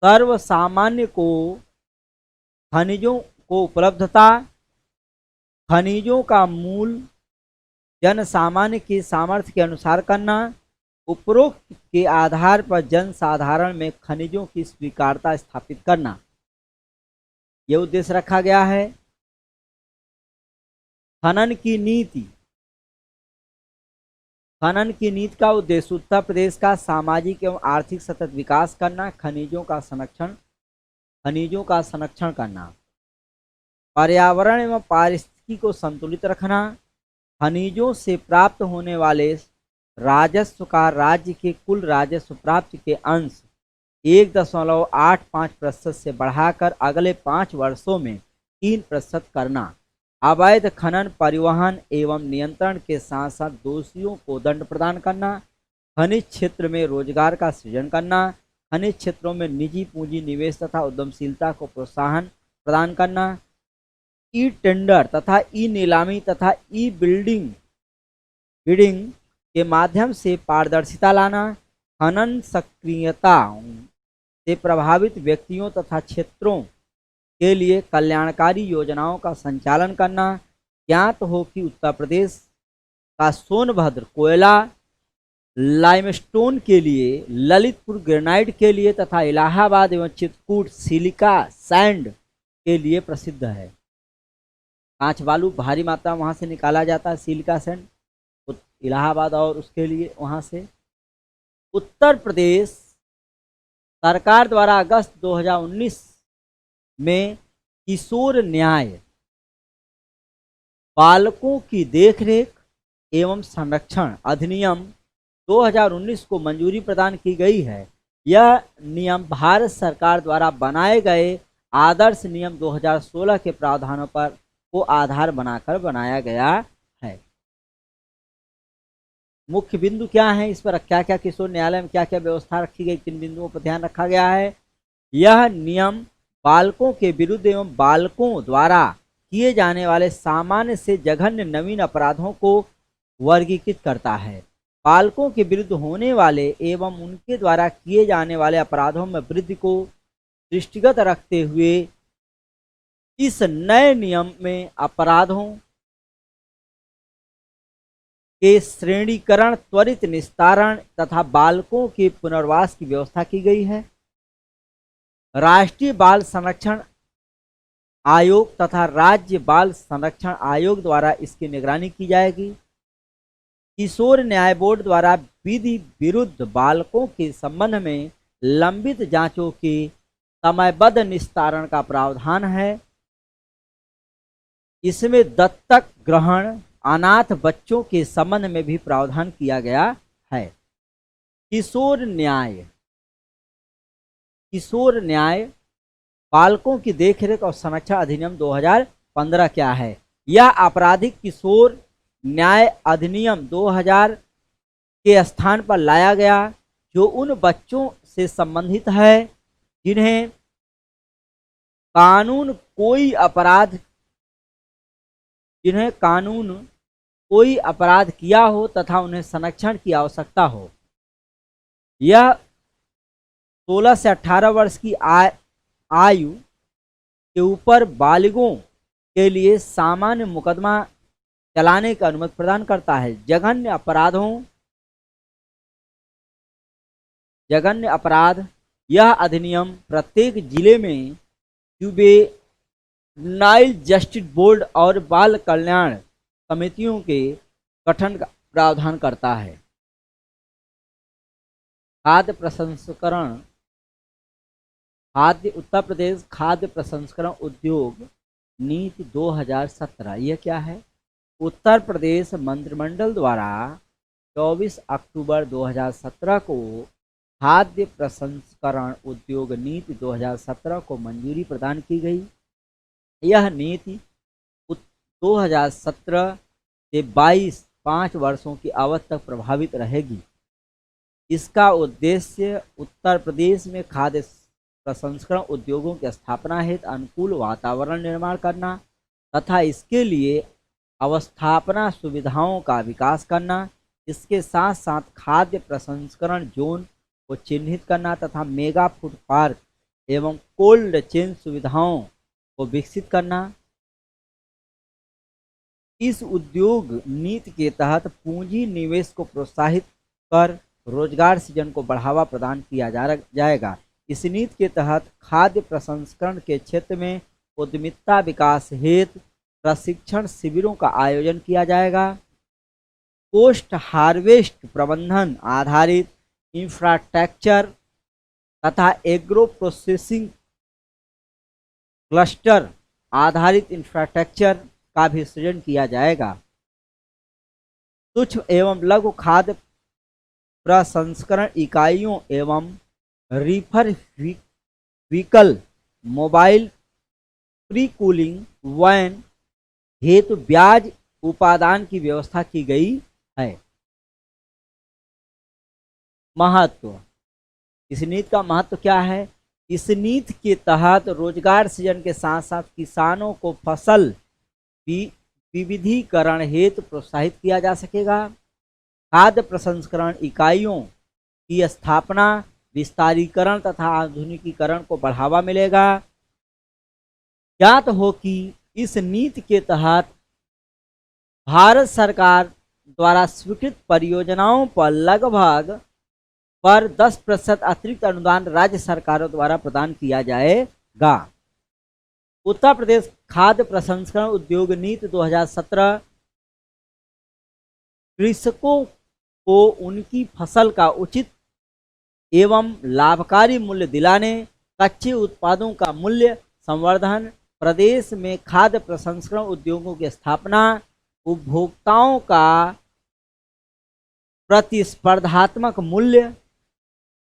सर्वसामान्य को खनिजों को उपलब्धता, खनिजों का मूल जन सामान्य के सामर्थ्य के अनुसार करना, उपरोक्त के आधार पर जन साधारण में खनिजों की स्वीकार्यता स्थापित करना, यह उद्देश्य रखा गया है। खनन की नीति का उद्देश्य उत्तर प्रदेश का सामाजिक एवं आर्थिक सतत विकास करना, खनिजों का संरक्षण करना, पर्यावरण एवं पारिस्थितिकी को संतुलित रखना, खनिजों से प्राप्त होने वाले राजस्व का राज्य के कुल राजस्व प्राप्ति के अंश 1.85% से बढ़ाकर अगले 5 वर्षों में 3% करना, अवैध खनन परिवहन एवं नियंत्रण के साथ साथ दोषियों को दंड प्रदान करना, खनिज क्षेत्र में रोजगार का सृजन करना, खनिज क्षेत्रों में निजी पूंजी निवेश तथा उद्यमशीलता को प्रोत्साहन प्रदान करना, ई टेंडर तथा ई नीलामी तथा ई बिडिंग के माध्यम से पारदर्शिता लाना, खनन सक्रियता से प्रभावित व्यक्तियों तथा क्षेत्रों के लिए कल्याणकारी योजनाओं का संचालन करना। ज्ञात हो कि उत्तर प्रदेश का सोनभद्र कोयला लाइमस्टोन के लिए, ललितपुर ग्रेनाइट के लिए तथा इलाहाबाद एवं चित्रकूट सिलिका सैंड के लिए प्रसिद्ध है। कांच बालू भारी मात्रा वहां से निकाला जाता है, सिलिका सैंड इलाहाबाद और उसके लिए वहां से। उत्तर प्रदेश सरकार द्वारा अगस्त 2019 में किशोर न्याय बालकों की देखरेख एवं संरक्षण अधिनियम 2019 को मंजूरी प्रदान की गई है। यह नियम भारत सरकार द्वारा बनाए गए आदर्श नियम 2016 के प्रावधानों पर को आधार बनाकर बनाया गया है। मुख्य बिंदु क्या है, इस पर क्या क्या किशोर न्यायालय में क्या क्या व्यवस्था रखी गई, किन बिंदुओं पर ध्यान रखा गया है। यह नियम बालकों के विरुद्ध एवं बालकों द्वारा किए जाने वाले सामान्य से जघन्य नवीन अपराधों को वर्गीकृत करता है। बालकों के विरुद्ध होने वाले एवं उनके द्वारा किए जाने वाले अपराधों में वृद्धि को दृष्टिगत रखते हुए इस नए नियम में अपराधों के श्रेणीकरण, त्वरित निस्तारण तथा बालकों के पुनर्वास की व्यवस्था की गई है। राष्ट्रीय बाल संरक्षण आयोग तथा राज्य बाल संरक्षण आयोग द्वारा इसकी निगरानी की जाएगी। किशोर न्याय बोर्ड द्वारा विधि विरुद्ध बालकों के संबंध में लंबित जांचों के समयबद्ध निस्तारण का प्रावधान है। इसमें दत्तक ग्रहण, अनाथ बच्चों के संबंध में भी प्रावधान किया गया है। किशोर न्याय बालकों की देखरेख और संरक्षण अधिनियम 2015 क्या है। यह आपराधिक किशोर न्याय अधिनियम 2000 के स्थान पर लाया गया, जो उन बच्चों से संबंधित है जिन्हें कानून कोई अपराध किया हो तथा उन्हें संरक्षण की आवश्यकता हो। यह 16 से 18 वर्ष की आयु के ऊपर बालिगों के लिए सामान्य मुकदमा चलाने की अनुमति प्रदान करता है। जघन्य अपराध यह अधिनियम प्रत्येक जिले में जुवेनाइल जस्टिस बोर्ड और बाल कल्याण समितियों के गठन का प्रावधान करता है। उत्तर प्रदेश खाद्य प्रसंस्करण उद्योग नीति 2017, यह क्या है। उत्तर प्रदेश मंत्रिमंडल द्वारा 24 अक्टूबर 2017 को खाद्य प्रसंस्करण उद्योग नीति 2017 को मंजूरी प्रदान की गई। यह नीति 2017 से 5 वर्षों की अवधि तक प्रभावित रहेगी। इसका उद्देश्य उत्तर प्रदेश में खाद्य प्रसंस्करण उद्योगों की स्थापना हेतु अनुकूल वातावरण निर्माण करना तथा इसके लिए अवस्थापना सुविधाओं का विकास करना, इसके साथ साथ खाद्य प्रसंस्करण जोन को चिन्हित करना तथा मेगा फूड पार्क एवं कोल्ड चेन सुविधाओं को विकसित करना। इस उद्योग नीति के तहत पूंजी निवेश को प्रोत्साहित कर रोजगार सृजन को बढ़ावा प्रदान किया जाएगा। इस नीति के तहत खाद्य प्रसंस्करण के क्षेत्र में उद्यमिता विकास हेतु प्रशिक्षण शिविरों का आयोजन किया जाएगा। पोस्ट हार्वेस्ट प्रबंधन आधारित इंफ्रास्ट्रक्चर तथा एग्रो प्रोसेसिंग क्लस्टर आधारित इंफ्रास्ट्रक्चर का भी सृजन किया जाएगा। सूक्ष्म एवं लघु खाद्य प्रसंस्करण इकाइयों एवं reefer vehicle, mobile pre cooling van हेतु ब्याज उपादान की व्यवस्था की गई है। महत्व, इस नीति का महत्व क्या है। इस नीति के तहत रोजगार सृजन के साथ साथ किसानों को फसल विविधीकरण हेतु प्रोत्साहित किया जा सकेगा। खाद्य प्रसंस्करण इकाइयों की स्थापना, विस्तारीकरण तथा आधुनिकीकरण को बढ़ावा मिलेगा। ज्ञात हो कि इस नीति के तहत भारत सरकार द्वारा स्वीकृत परियोजनाओं पर लगभग 10% अतिरिक्त अनुदान राज्य सरकारों द्वारा प्रदान किया जाएगा। उत्तर प्रदेश खाद्य प्रसंस्करण उद्योग नीति 2017 कृषकों को उनकी फसल का उचित एवं लाभकारी मूल्य दिलाने, कच्चे उत्पादों का मूल्य संवर्धन, प्रदेश में खाद्य प्रसंस्करण उद्योगों की स्थापना, उपभोक्ताओं का प्रतिस्पर्धात्मक मूल्य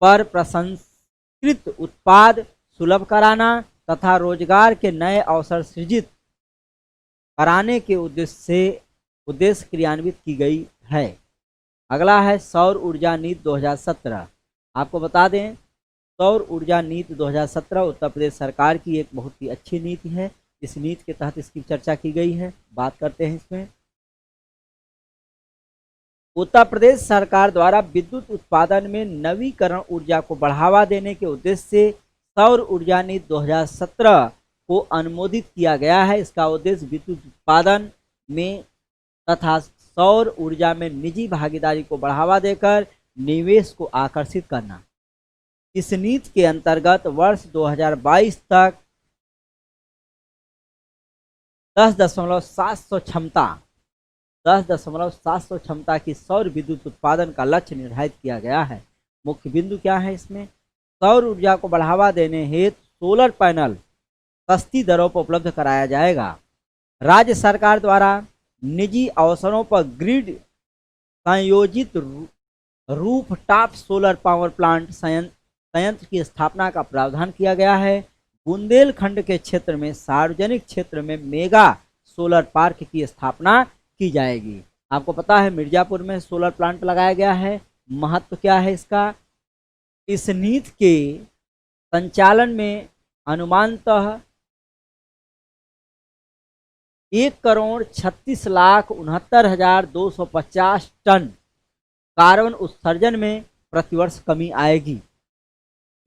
पर प्रसंस्कृत उत्पाद सुलभ कराना तथा रोजगार के नए अवसर सृजित कराने के उद्देश्य क्रियान्वित की गई है। अगला है सौर ऊर्जा नीति 2017। आपको बता दें, सौर ऊर्जा नीति 2017 उत्तर प्रदेश सरकार की एक बहुत ही अच्छी नीति है। इस नीति के तहत इसकी चर्चा की गई है, बात करते हैं इसमें। उत्तर प्रदेश सरकार द्वारा विद्युत उत्पादन में नवीकरण ऊर्जा को बढ़ावा देने के उद्देश्य से सौर ऊर्जा नीति 2017 को अनुमोदित किया गया है। इसका उद्देश्य विद्युत उत्पादन में तथा सौर ऊर्जा में निजी भागीदारी को बढ़ावा देकर निवेश को आकर्षित करना। इस नीति के अंतर्गत वर्ष 2022 तक 10.700 क्षमता की सौर विद्युत उत्पादन का लक्ष्य निर्धारित किया गया है। मुख्य बिंदु क्या है इसमें? सौर ऊर्जा को बढ़ावा देने हेतु सोलर पैनल सस्ती दरों पर उपलब्ध कराया जाएगा। राज्य सरकार द्वारा निजी अवसरों पर ग्रिड संयोजित रूफटॉप सोलर पावर प्लांट संयंत्र की स्थापना का प्रावधान किया गया है। बुंदेलखंड के क्षेत्र में सार्वजनिक क्षेत्र में मेगा सोलर पार्क की स्थापना की जाएगी। आपको पता है मिर्जापुर में सोलर प्लांट लगाया गया है। महत्व क्या है इसका? इस नीति के संचालन में अनुमानतः 1,36,69,250 टन कार्बन उत्सर्जन में प्रतिवर्ष कमी आएगी।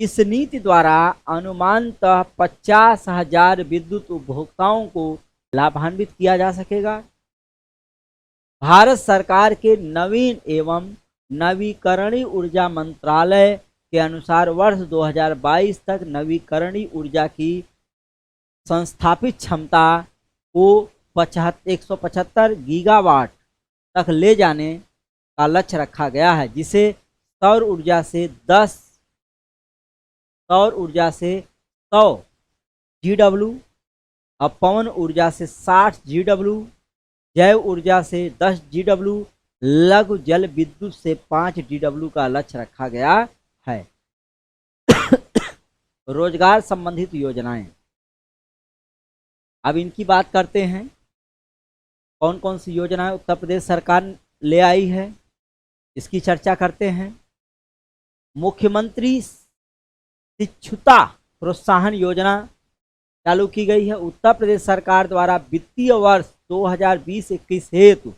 इस नीति द्वारा अनुमानतः 50,000 विद्युत उपभोक्ताओं को लाभान्वित किया जा सकेगा। भारत सरकार के नवीन एवं नवीकरणीय ऊर्जा मंत्रालय के अनुसार वर्ष 2022 तक नवीकरणीय ऊर्जा की संस्थापित क्षमता को 175 गीगावाट तक ले जाने का लक्ष्य रखा गया है, जिसे सौर ऊर्जा से 100 GW और पवन ऊर्जा से 60 GW, जैव ऊर्जा से 10 GW, लघु जल विद्युत से 5 GW का लक्ष्य रखा गया है। रोजगार संबंधित योजनाएं, अब इनकी बात करते हैं। कौन कौन सी योजनाएं उत्तर प्रदेश सरकार ले आई है, इसकी चर्चा करते हैं। मुख्यमंत्री शिक्षुता प्रोत्साहन योजना चालू की गई है। उत्तर प्रदेश सरकार द्वारा वित्तीय वर्ष 2020-21 हेतु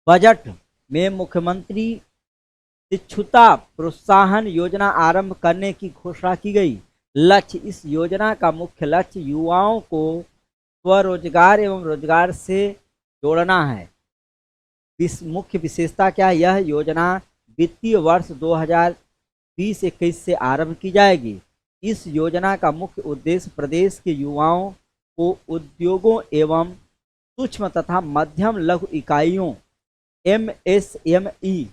बजट में मुख्यमंत्री शिक्षुता प्रोत्साहन योजना आरंभ करने की घोषणा की गई। लक्ष्य, इस योजना का मुख्य लक्ष्य युवाओं को स्वरोजगार एवं रोजगार से जोड़ना है। मुख्य विशेषता क्या है? यह योजना वित्तीय वर्ष 2020-21 से आरंभ की जाएगी। इस योजना का मुख्य उद्देश्य प्रदेश के युवाओं को उद्योगों एवं सूक्ष्म तथा मध्यम लघु इकाइयों MSME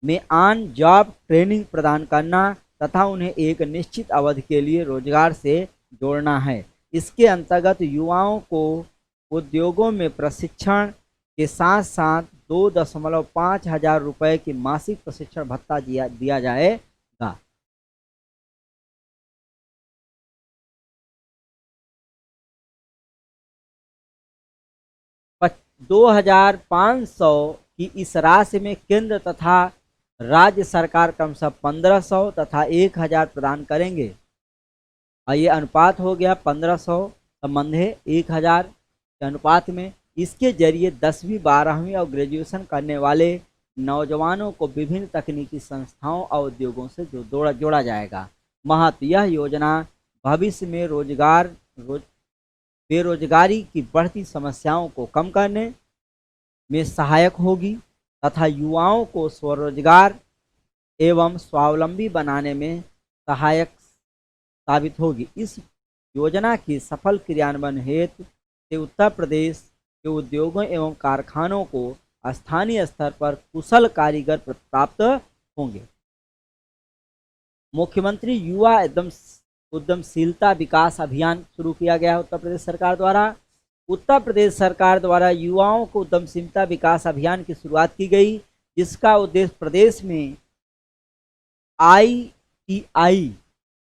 में ऑन जॉब ट्रेनिंग प्रदान करना तथा उन्हें एक निश्चित अवधि के लिए रोजगार से जोड़ना है। इसके अंतर्गत युवाओं को उद्योगों में प्रशिक्षण के साथ साथ 2.5 हजार रुपये की मासिक प्रशिक्षण भत्ता दिया जाएगा। पर 2,500 की इस राशि में केंद्र तथा राज्य सरकार क्रमशः 1,500 तथा 1,000 प्रदान करेंगे। और ये अनुपात हो गया 1,500 संबंधे 1,000 के अनुपात में। इसके जरिए 10वीं 12वीं और ग्रेजुएशन करने वाले नौजवानों को विभिन्न तकनीकी संस्थाओं और उद्योगों से जोड़ा जाएगा। महत्व, यह योजना भविष्य में बेरोजगारी की बढ़ती समस्याओं को कम करने में सहायक होगी तथा युवाओं को स्वरोजगार एवं स्वावलंबी बनाने में सहायक साबित होगी। इस योजना की सफल क्रियान्वयन हेतु से उत्तर प्रदेश के उद्योगों एवं कारखानों को स्थानीय स्तर पर कुशल कारीगर प्राप्त होंगे। मुख्यमंत्री युवा उद्यमशीलता विकास अभियान शुरू किया गया है उत्तर प्रदेश सरकार द्वारा। उत्तर प्रदेश सरकार द्वारा युवाओं को उद्यमशीलता विकास अभियान की शुरुआत की गई, जिसका उद्देश्य प्रदेश में ITI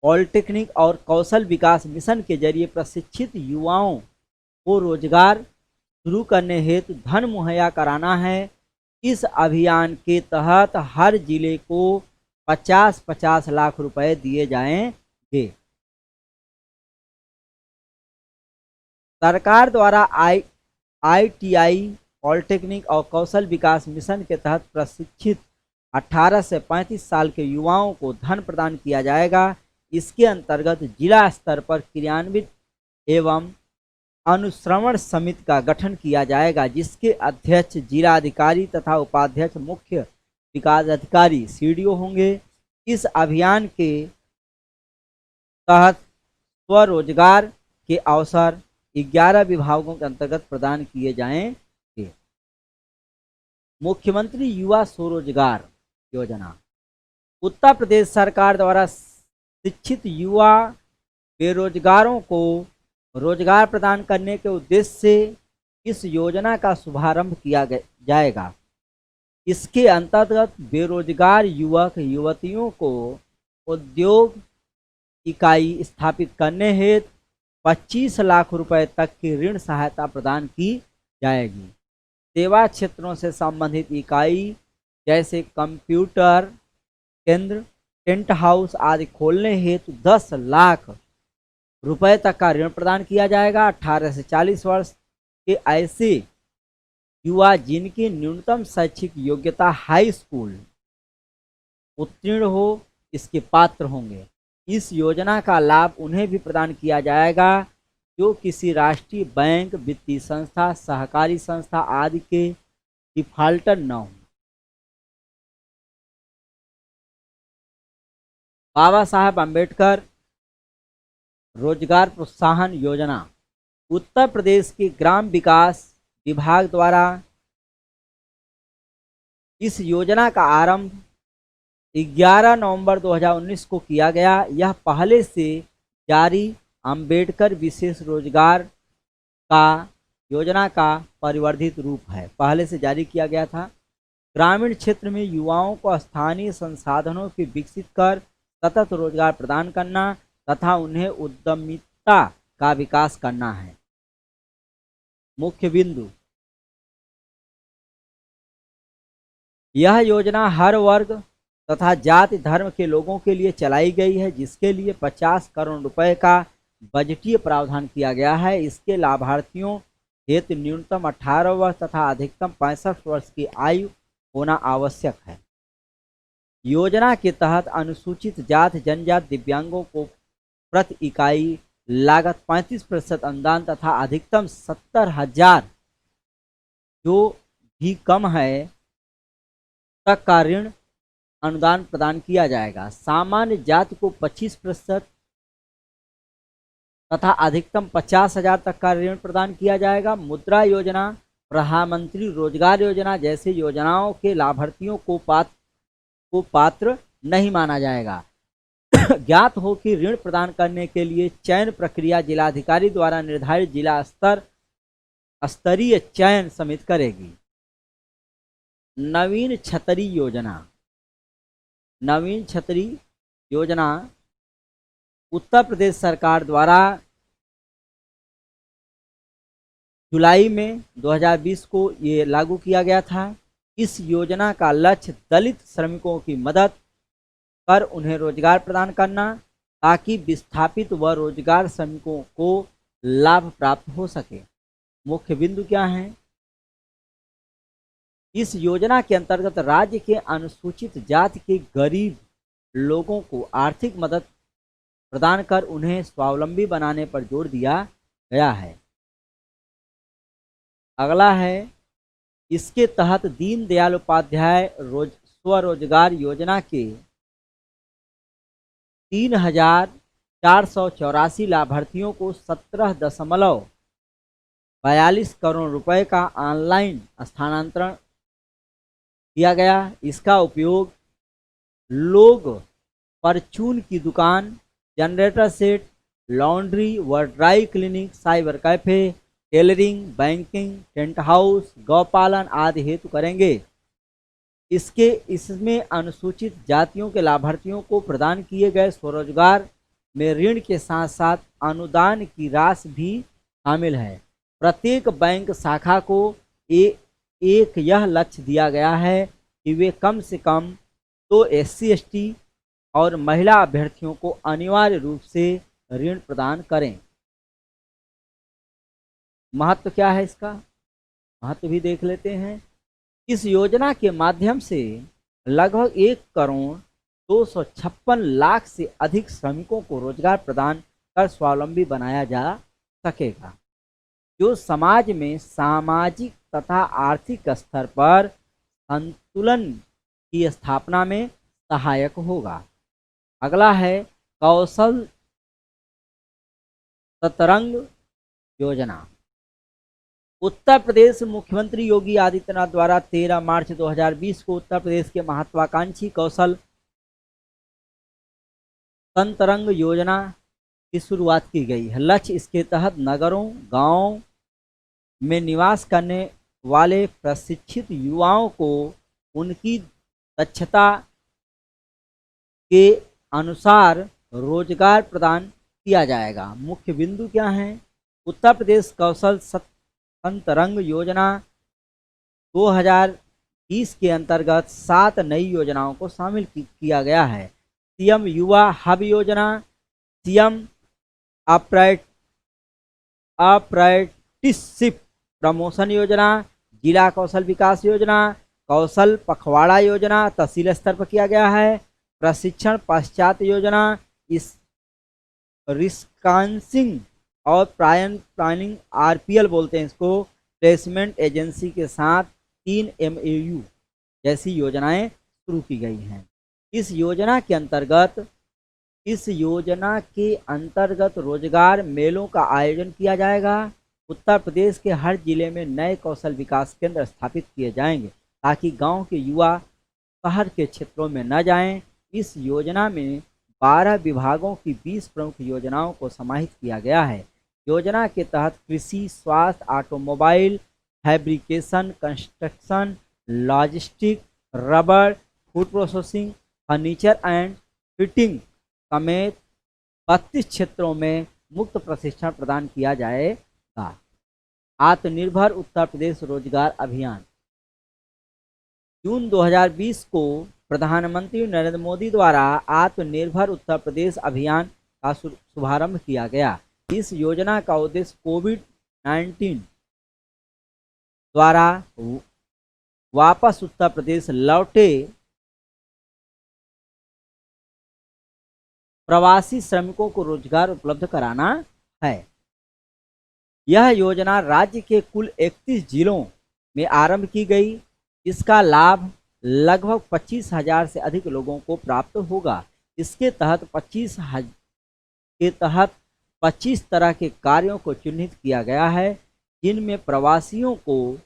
पॉलिटेक्निक और कौशल विकास मिशन के जरिए प्रशिक्षित युवाओं को रोजगार शुरू करने हेतु धन मुहैया कराना है। इस अभियान के तहत हर जिले को 50-50 लाख रुपए दिए जाएंगे। सरकार द्वारा ITI, पॉलिटेक्निक और कौशल विकास मिशन के तहत प्रशिक्षित 18 से 35 साल के युवाओं को धन प्रदान किया जाएगा। इसके अंतर्गत जिला स्तर पर क्रियान्वित एवं अनुश्रवण समिति का गठन किया जाएगा, जिसके अध्यक्ष जिला अधिकारी तथा उपाध्यक्ष मुख्य विकास अधिकारी CDO होंगे। इस अभियान के तहत स्वरोजगार के अवसर 11 विभागों के अंतर्गत प्रदान किए जाएंगे। मुख्यमंत्री युवा स्वरोजगार योजना। उत्तर प्रदेश सरकार द्वारा शिक्षित युवा बेरोजगारों को रोजगार प्रदान करने के उद्देश्य से इस योजना का शुभारंभ किया जाएगा। इसके अंतर्गत बेरोजगार युवक युवतियों को उद्योग इकाई स्थापित करने हेतु 25 लाख रुपए तक की ऋण सहायता प्रदान की जाएगी। सेवा क्षेत्रों से संबंधित इकाई जैसे कंप्यूटर केंद्र, टेंट हाउस आदि खोलने हेतु 10 लाख रुपए तक का ऋण प्रदान किया जाएगा। 18 से 40 वर्ष के ऐसे युवा जिनकी न्यूनतम शैक्षिक योग्यता हाई स्कूल उत्तीर्ण हो, इसके पात्र होंगे। इस योजना का लाभ उन्हें भी प्रदान किया जाएगा जो किसी राष्ट्रीय बैंक, वित्तीय संस्था, सहकारी संस्था आदि के डिफाल्टर न हो। बाबा साहब अम्बेडकर रोजगार प्रोत्साहन योजना। उत्तर प्रदेश के ग्राम विकास विभाग द्वारा इस योजना का आरंभ 11 नवंबर 2019 को किया गया। यह पहले से जारी अम्बेडकर विशेष रोजगार का योजना का परिवर्धित रूप है। पहले से जारी किया गया था। ग्रामीण क्षेत्र में युवाओं को स्थानीय संसाधनों के विकसित कर सतत रोजगार प्रदान करना तथा उन्हें उद्यमिता का विकास करना है। मुख्य बिंदु। यह योजना हर वर्ग तथा जाति धर्म के लोगों के लिए चलाई गई है, जिसके लिए 50 करोड़ रुपए का बजटीय प्रावधान किया गया है। इसके लाभार्थियों हेतु न्यूनतम 18 वर्ष तथा अधिकतम 65 वर्ष की आयु होना आवश्यक है। योजना के तहत अनुसूचित जाति जनजाति दिव्यांगों को प्रति इकाई लागत 35% अनुदान तथा अधिकतम 70,000 जो भी कम है तक का ऋण अनुदान प्रदान किया जाएगा। सामान्य जाति को 25% तथा अधिकतम 50,000 तक का ऋण प्रदान किया जाएगा। मुद्रा योजना, प्रधानमंत्री रोजगार योजना जैसे योजनाओं के लाभार्थियों को पात्र नहीं माना जाएगा। ज्ञात हो कि ऋण प्रदान करने के लिए चयन प्रक्रिया जिलाधिकारी द्वारा निर्धारित जिला स्तरीय चयन समिति करेगी। नवीन छतरी योजना। नवीन छतरी योजना उत्तर प्रदेश सरकार द्वारा जुलाई में 2020 को ये लागू किया गया था। इस योजना का लक्ष्य दलित श्रमिकों की मदद कर उन्हें रोजगार प्रदान करना ताकि विस्थापित व रोजगार श्रमिकों को लाभ प्राप्त हो सके। मुख्य बिंदु क्या हैं? इस योजना के अंतर्गत राज्य के अनुसूचित जाति के गरीब लोगों को आर्थिक मदद प्रदान कर उन्हें स्वावलंबी बनाने पर जोर दिया गया है। अगला है, इसके तहत दीनदयाल उपाध्याय स्वरोजगार योजना के 3,484 लाभार्थियों को 17.42 करोड़ रुपए का ऑनलाइन स्थानांतरण किया गया। इसका उपयोग लोग परचून की दुकान, जनरेटर सेट, लॉन्ड्री व dry cleaning, cyber cafe, tailoring, banking, tent house, गौपालन आदि हेतु करेंगे। इसमें अनुसूचित जातियों के लाभार्थियों को प्रदान किए गए स्वरोजगार में ऋण के साथ साथ अनुदान की राशि भी शामिल है। प्रत्येक बैंक शाखा को एक यह लक्ष्य दिया गया है कि वे कम से कम तो SC/ST और महिला अभ्यर्थियों को अनिवार्य रूप से ऋण प्रदान करें। महत्व क्या है इसका, महत्व भी देख लेते हैं। इस योजना के माध्यम से लगभग 1,256,00,000 से अधिक श्रमिकों को रोजगार प्रदान कर स्वावलंबी बनाया जा सकेगा, जो समाज में सामाजिक तथा आर्थिक स्तर पर संतुलन की स्थापना में सहायक होगा। अगला है कौशल सतरंग योजना। उत्तर प्रदेश मुख्यमंत्री योगी आदित्यनाथ द्वारा 13 मार्च 2020 को उत्तर प्रदेश के महत्वाकांक्षी कौशल संतरंग योजना की शुरुआत की गई है। लक्ष्य इसके तहत नगरों गांवों में निवास करने वाले प्रशिक्षित युवाओं को उनकी दक्षता के अनुसार रोजगार प्रदान किया जाएगा। मुख्य बिंदु क्या हैं? उत्तर प्रदेश कौशल संतरंग योजना 2020 के अंतर्गत 7 नई योजनाओं को शामिल किया गया है। CM युवा हब योजना, CM अप्रेंटिसशिप प्रमोशन योजना, जिला कौशल विकास योजना, कौशल पखवाड़ा योजना तहसील स्तर पर किया गया है। प्रशिक्षण पश्चात योजना, इस रिस्कॉन्सिंग और प्लानिंग RPL बोलते हैं इसको, प्लेसमेंट एजेंसी के साथ 3 MAU जैसी योजनाएं शुरू की गई हैं। इस योजना के अंतर्गत रोजगार मेलों का आयोजन किया जाएगा। उत्तर प्रदेश के हर जिले में नए कौशल विकास केंद्र स्थापित किए जाएंगे ताकि गांव के युवा शहर के क्षेत्रों में न जाएं। इस योजना में 12 विभागों की 20 प्रमुख योजनाओं को समाहित किया गया है। योजना के तहत कृषि, स्वास्थ्य, automobile, fabrication, construction, logistic, rubber, food processing, furniture and fitting समेत 32 क्षेत्रों में मुफ्त प्रशिक्षण प्रदान किया जाएगा। आत्मनिर्भर उत्तर प्रदेश रोजगार अभियान। जून 2020 को प्रधानमंत्री नरेंद्र मोदी द्वारा आत्मनिर्भर उत्तर प्रदेश अभियान का शुभारंभ किया गया। इस योजना का उद्देश्य कोविड-19 द्वारा वापस उत्तर प्रदेश लौटे प्रवासी श्रमिकों को रोजगार उपलब्ध कराना है। यह योजना राज्य के कुल 31 जिलों में आरंभ की गई। इसका लाभ लगभग 25,000 से अधिक लोगों को प्राप्त होगा। इसके तहत 25 तरह के कार्यों को चिन्हित किया गया है, जिनमें प्रवासियों को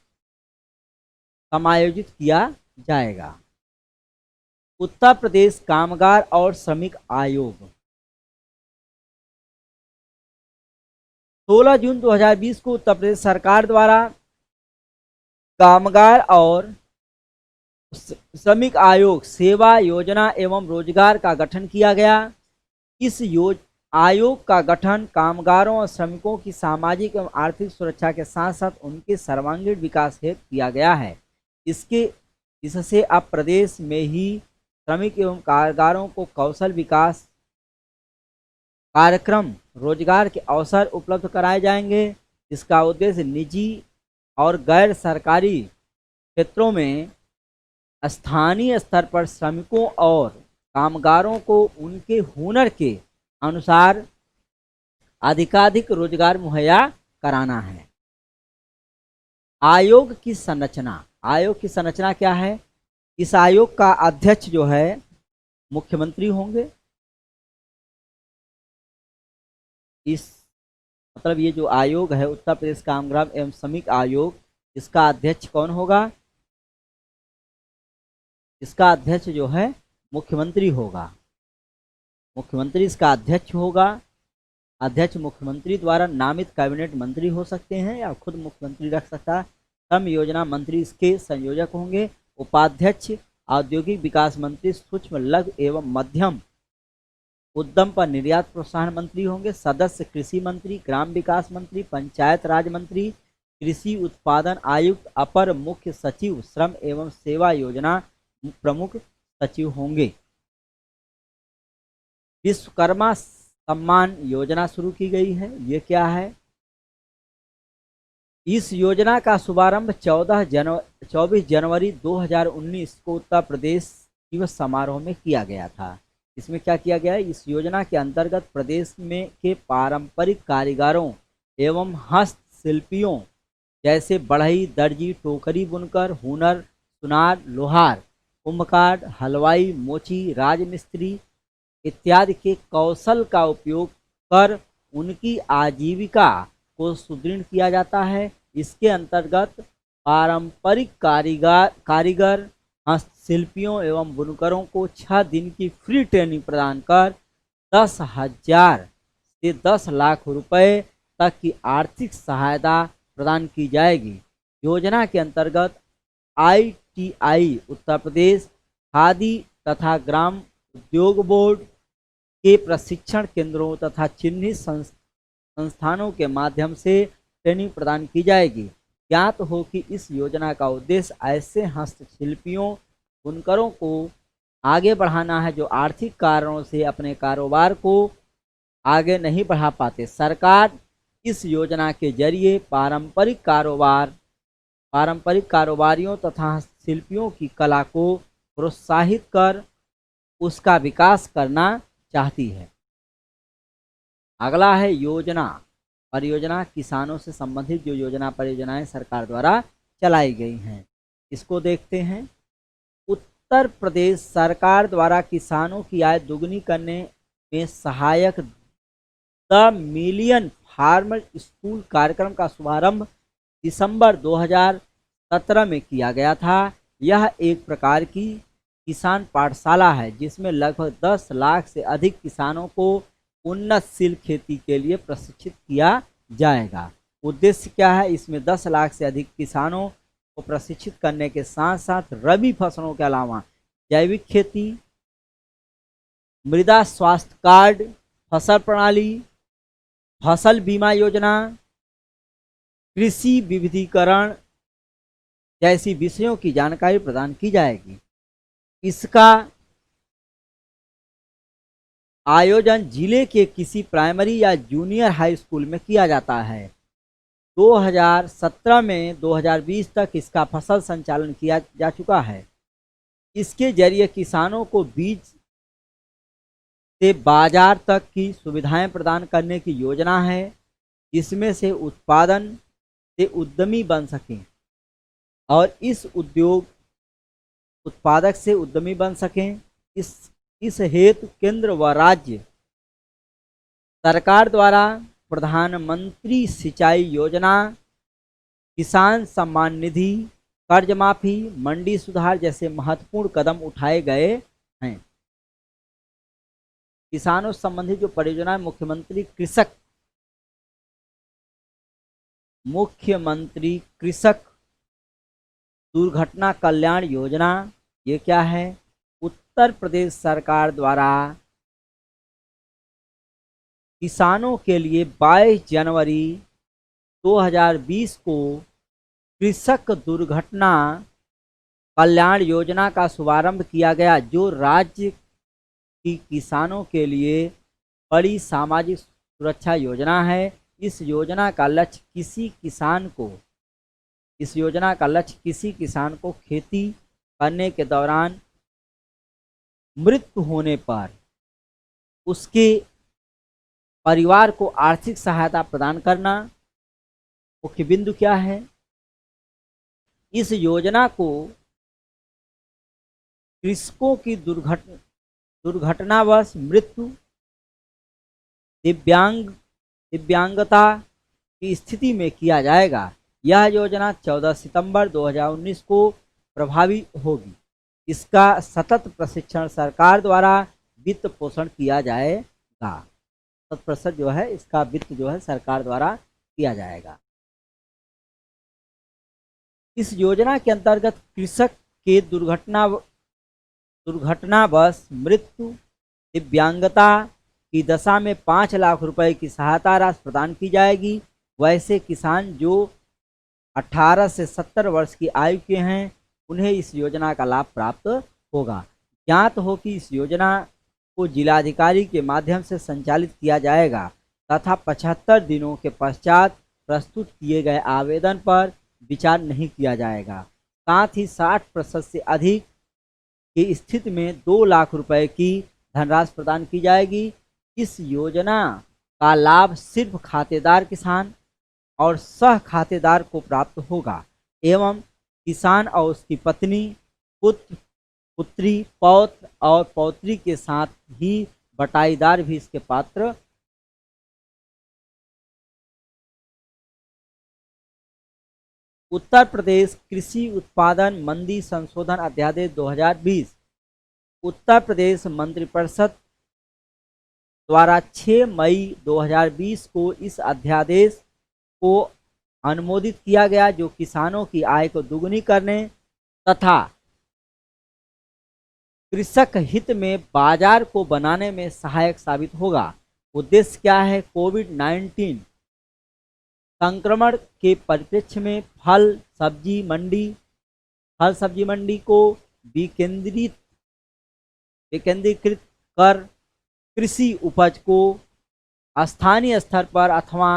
समायोजित किया जाएगा। उत्तर प्रदेश कामगार और श्रमिक आयोग 16 जून 2020 को उत्तर प्रदेश सरकार द्वारा कामगार और श्रमिक आयोग सेवा योजना एवं रोजगार का गठन किया गया। इस आयोग का गठन कामगारों और श्रमिकों की सामाजिक एवं आर्थिक सुरक्षा के साथ साथ उनके सर्वांगीण विकास हेतु किया गया है। इससे अब प्रदेश में ही श्रमिक एवं कामगारों को कौशल विकास कार्यक्रम, रोजगार के अवसर उपलब्ध कराए जाएंगे। इसका उद्देश्य निजी और गैर सरकारी क्षेत्रों में स्थानीय स्तर पर श्रमिकों और कामगारों को उनके हुनर के अनुसार अधिकाधिक रोजगार मुहैया कराना है। आयोग की संरचना क्या है? इस आयोग का अध्यक्ष जो है मुख्यमंत्री होंगे। ये जो आयोग है उत्तर प्रदेश कामगार एवं श्रमिक आयोग, इसका अध्यक्ष कौन होगा? इसका अध्यक्ष जो है मुख्यमंत्री होगा। मुख्यमंत्री इसका अध्यक्ष होगा। अध्यक्ष मुख्यमंत्री द्वारा नामित कैबिनेट मंत्री हो सकते हैं या खुद मुख्यमंत्री रख सकता है। श्रम योजना मंत्री इसके संयोजक होंगे। उपाध्यक्ष औद्योगिक विकास मंत्री, सूक्ष्म लघु एवं मध्यम उद्यम पर निर्यात प्रोत्साहन मंत्री होंगे। सदस्य कृषि मंत्री, ग्राम विकास मंत्री, पंचायत राज मंत्री, कृषि उत्पादन आयुक्त, अपर मुख्य सचिव, श्रम एवं सेवा योजना प्रमुख सचिव होंगे। विश्वकर्मा सम्मान योजना शुरू की गई है। ये क्या है? इस योजना का शुभारंभ 24 जनवरी 2019 को उत्तर प्रदेश दिवस समारोह में किया गया था। इसमें क्या किया गया है? इस योजना के अंतर्गत प्रदेश में के पारंपरिक कारीगरों एवं हस्तशिल्पियों जैसे बढ़ई, दर्जी, टोकरी बुनकर, हुनर, सुनार, लोहार, कुम्भकार, हलवाई, मोची, राजमिस्त्री इत्यादि के कौशल का उपयोग कर उनकी आजीविका को सुदृढ़ किया जाता है। इसके अंतर्गत पारंपरिक कारीगर हस्तशिल्पियों एवं बुनकरों को 6 दिन की फ्री ट्रेनिंग प्रदान कर 10,000 से 10 लाख रुपए तक की आर्थिक सहायता प्रदान की जाएगी। योजना के अंतर्गत ITI उत्तर प्रदेश, खादी तथा ग्राम उद्योग बोर्ड के प्रशिक्षण केंद्रों तथा चिन्हित संस्थानों के माध्यम से ट्रेनिंग प्रदान की जाएगी। ज्ञात हो कि इस योजना का उद्देश्य ऐसे हस्तशिल्पियों, बुनकरों को आगे बढ़ाना है जो आर्थिक कारणों से अपने कारोबार को आगे नहीं बढ़ा पाते। सरकार इस योजना के जरिए पारंपरिक कारोबारियों तथा शिल्पियों की कला को प्रोत्साहित कर उसका विकास करना चाहती है। अगला है योजना परियोजना, किसानों से संबंधित जो योजना परियोजनाएं सरकार द्वारा चलाई गई हैं, इसको देखते हैं। उत्तर प्रदेश सरकार द्वारा किसानों की आय दुगनी करने में सहायक द मिलियन फार्मर स्कूल कार्यक्रम का शुभारंभ दिसंबर 2017 में किया गया था। यह एक प्रकार की किसान पाठशाला है जिसमें लगभग 10 लाख से अधिक किसानों को उन्नतशील खेती के लिए प्रशिक्षित किया जाएगा। उद्देश्य क्या है? इसमें 10 लाख से अधिक किसानों को प्रशिक्षित करने के साथ साथ रबी फसलों के अलावा जैविक खेती, मृदा स्वास्थ्य कार्ड, फसल प्रणाली, फसल बीमा योजना, कृषि विविधीकरण जैसी विषयों की जानकारी प्रदान की जाएगी। इसका आयोजन जिले के किसी प्राइमरी या जूनियर हाई स्कूल में किया जाता है। 2017 में 2020 तक इसका फसल संचालन किया जा चुका है। इसके जरिए किसानों को बीज से बाजार तक की सुविधाएं प्रदान करने की योजना है, जिसमें से उत्पादन से उद्यमी बन सकें और इस उद्योग उत्पादक से उद्यमी बन सकें। इस हेतु केंद्र व राज्य सरकार द्वारा प्रधानमंत्री सिंचाई योजना, किसान सम्मान निधि, कर्ज माफी, मंडी सुधार जैसे महत्वपूर्ण कदम उठाए गए हैं। किसानों से संबंधित जो परियोजना मुख्यमंत्री कृषक दुर्घटना कल्याण योजना, ये क्या है? उत्तर प्रदेश सरकार द्वारा किसानों के लिए 22 जनवरी 2020 को कृषक दुर्घटना कल्याण योजना का शुभारंभ किया गया, जो राज्य की किसानों के लिए बड़ी सामाजिक सुरक्षा योजना है। इस योजना का लक्ष्य किसी किसान को खेती करने के दौरान मृत्यु होने पर उसके परिवार को आर्थिक सहायता प्रदान करना मुख्य बिंदु क्या है। इस योजना को कृषकों की दुर्घटनावश मृत्यु, दिव्यांगता की स्थिति में किया जाएगा। यह योजना 14 सितंबर 2019 को प्रभावी होगी। इसका सतत प्रशिक्षण सरकार द्वारा वित्त पोषण किया जाएगा। 7% जो है इसका वित्त जो है सरकार द्वारा किया जाएगा। इस योजना के अंतर्गत कृषक के दुर्घटनावश मृत्यु, दिव्यांगता की दशा में 5 लाख रुपए की सहायता राशि प्रदान की जाएगी। वैसे किसान जो 18 से 70 वर्ष की आयु के हैं उन्हें इस योजना का लाभ प्राप्त होगा। ज्ञात हो कि इस योजना को जिलाधिकारी के माध्यम से संचालित किया जाएगा तथा 75 दिनों के पश्चात प्रस्तुत किए गए आवेदन पर विचार नहीं किया जाएगा। साथ ही 60% से अधिक की स्थिति में 2 लाख रुपए की धनराशि प्रदान की जाएगी। इस योजना का लाभ सिर्फ खातेदार किसान और सह खातेदार को प्राप्त होगा एवं किसान और उसकी पत्नी, पुत्र, पुत्री, पौत्र और पौत्री के साथ ही बटाईदार भी इसके पात्र। उत्तर प्रदेश कृषि उत्पादन मंडी संशोधन अध्यादेश 2020 उत्तर प्रदेश मंत्रिपरिषद द्वारा 6 मई 2020 को इस अध्यादेश को अनुमोदित किया गया, जो किसानों की आय को दुगुनी करने तथा कृषक हित में बाजार को बनाने में सहायक साबित होगा। उद्देश्य क्या है? कोविड-19 संक्रमण के परिप्रेक्ष्य में फल सब्जी मंडी को विकेंद्रीकृत कर कृषि उपज को स्थानीय स्तर पर अथवा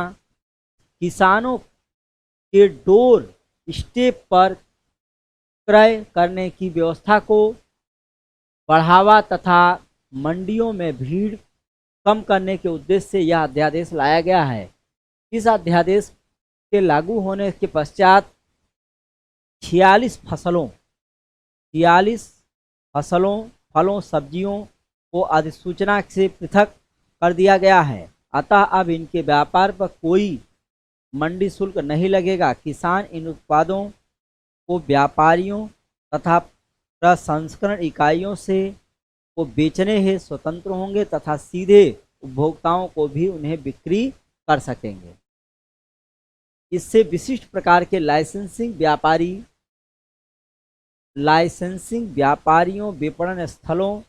किसानों के डोर स्टेप पर क्रय करने की व्यवस्था को बढ़ावा तथा मंडियों में भीड़ कम करने के उद्देश्य से यह अध्यादेश लाया गया है। इस अध्यादेश के लागू होने के पश्चात 46 फलों सब्जियों को अधिसूचना से पृथक कर दिया गया है। अतः अब इनके व्यापार पर कोई मंडी शुल्क नहीं लगेगा। किसान इन उत्पादों को व्यापारियों तथा प्रसंस्करण इकाइयों से को बेचने हेतु स्वतंत्र होंगे तथा सीधे उपभोक्ताओं को भी उन्हें बिक्री कर सकेंगे। इससे विशिष्ट प्रकार के लाइसेंसिंग व्यापारियों विपणन स्थलों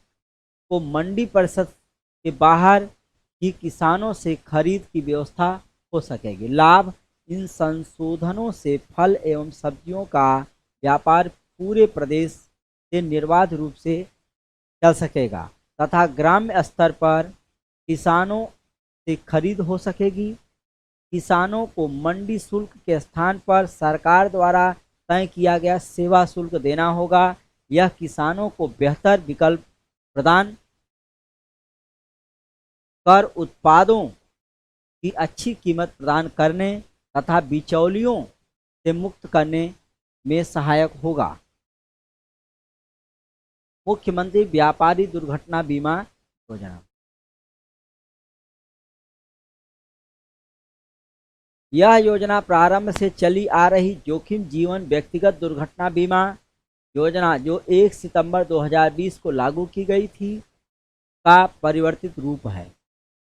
को मंडी परिषद के बाहर ही किसानों से खरीद की व्यवस्था हो सकेगी। लाभ: इन संशोधनों से फल एवं सब्जियों का व्यापार पूरे प्रदेश से निर्बाध रूप से चल सकेगा तथा ग्राम्य स्तर पर किसानों से खरीद हो सकेगी। किसानों को मंडी शुल्क के स्थान पर सरकार द्वारा तय किया गया सेवा शुल्क देना होगा। यह किसानों को बेहतर विकल्प प्रदान कर उत्पादों की अच्छी कीमत प्रदान करने तथा बिचौलियों से मुक्त करने में सहायक होगा। मुख्यमंत्री व्यापारी दुर्घटना बीमा योजना। यह योजना प्रारंभ से चली आ रही जोखिम जीवन व्यक्तिगत दुर्घटना बीमा योजना, जो 1 सितंबर 2020 को लागू की गई थी, का परिवर्तित रूप है।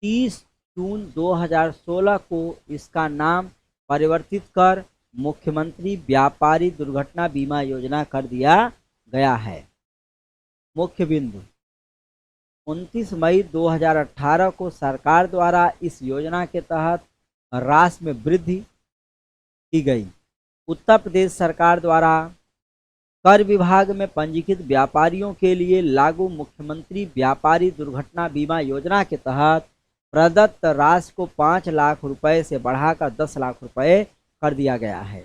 30 जून 2016 को इसका नाम परिवर्तित कर मुख्यमंत्री व्यापारी दुर्घटना बीमा योजना कर दिया गया है। मुख्य बिंदु: 29 मई 2018 को सरकार द्वारा इस योजना के तहत राशि में वृद्धि की गई। उत्तर प्रदेश सरकार द्वारा कर विभाग में पंजीकृत व्यापारियों के लिए लागू मुख्यमंत्री व्यापारी दुर्घटना बीमा योजना के तहत प्रदत्त राशि को 5 लाख रुपए से बढ़ाकर 10 लाख रुपए कर दिया गया है।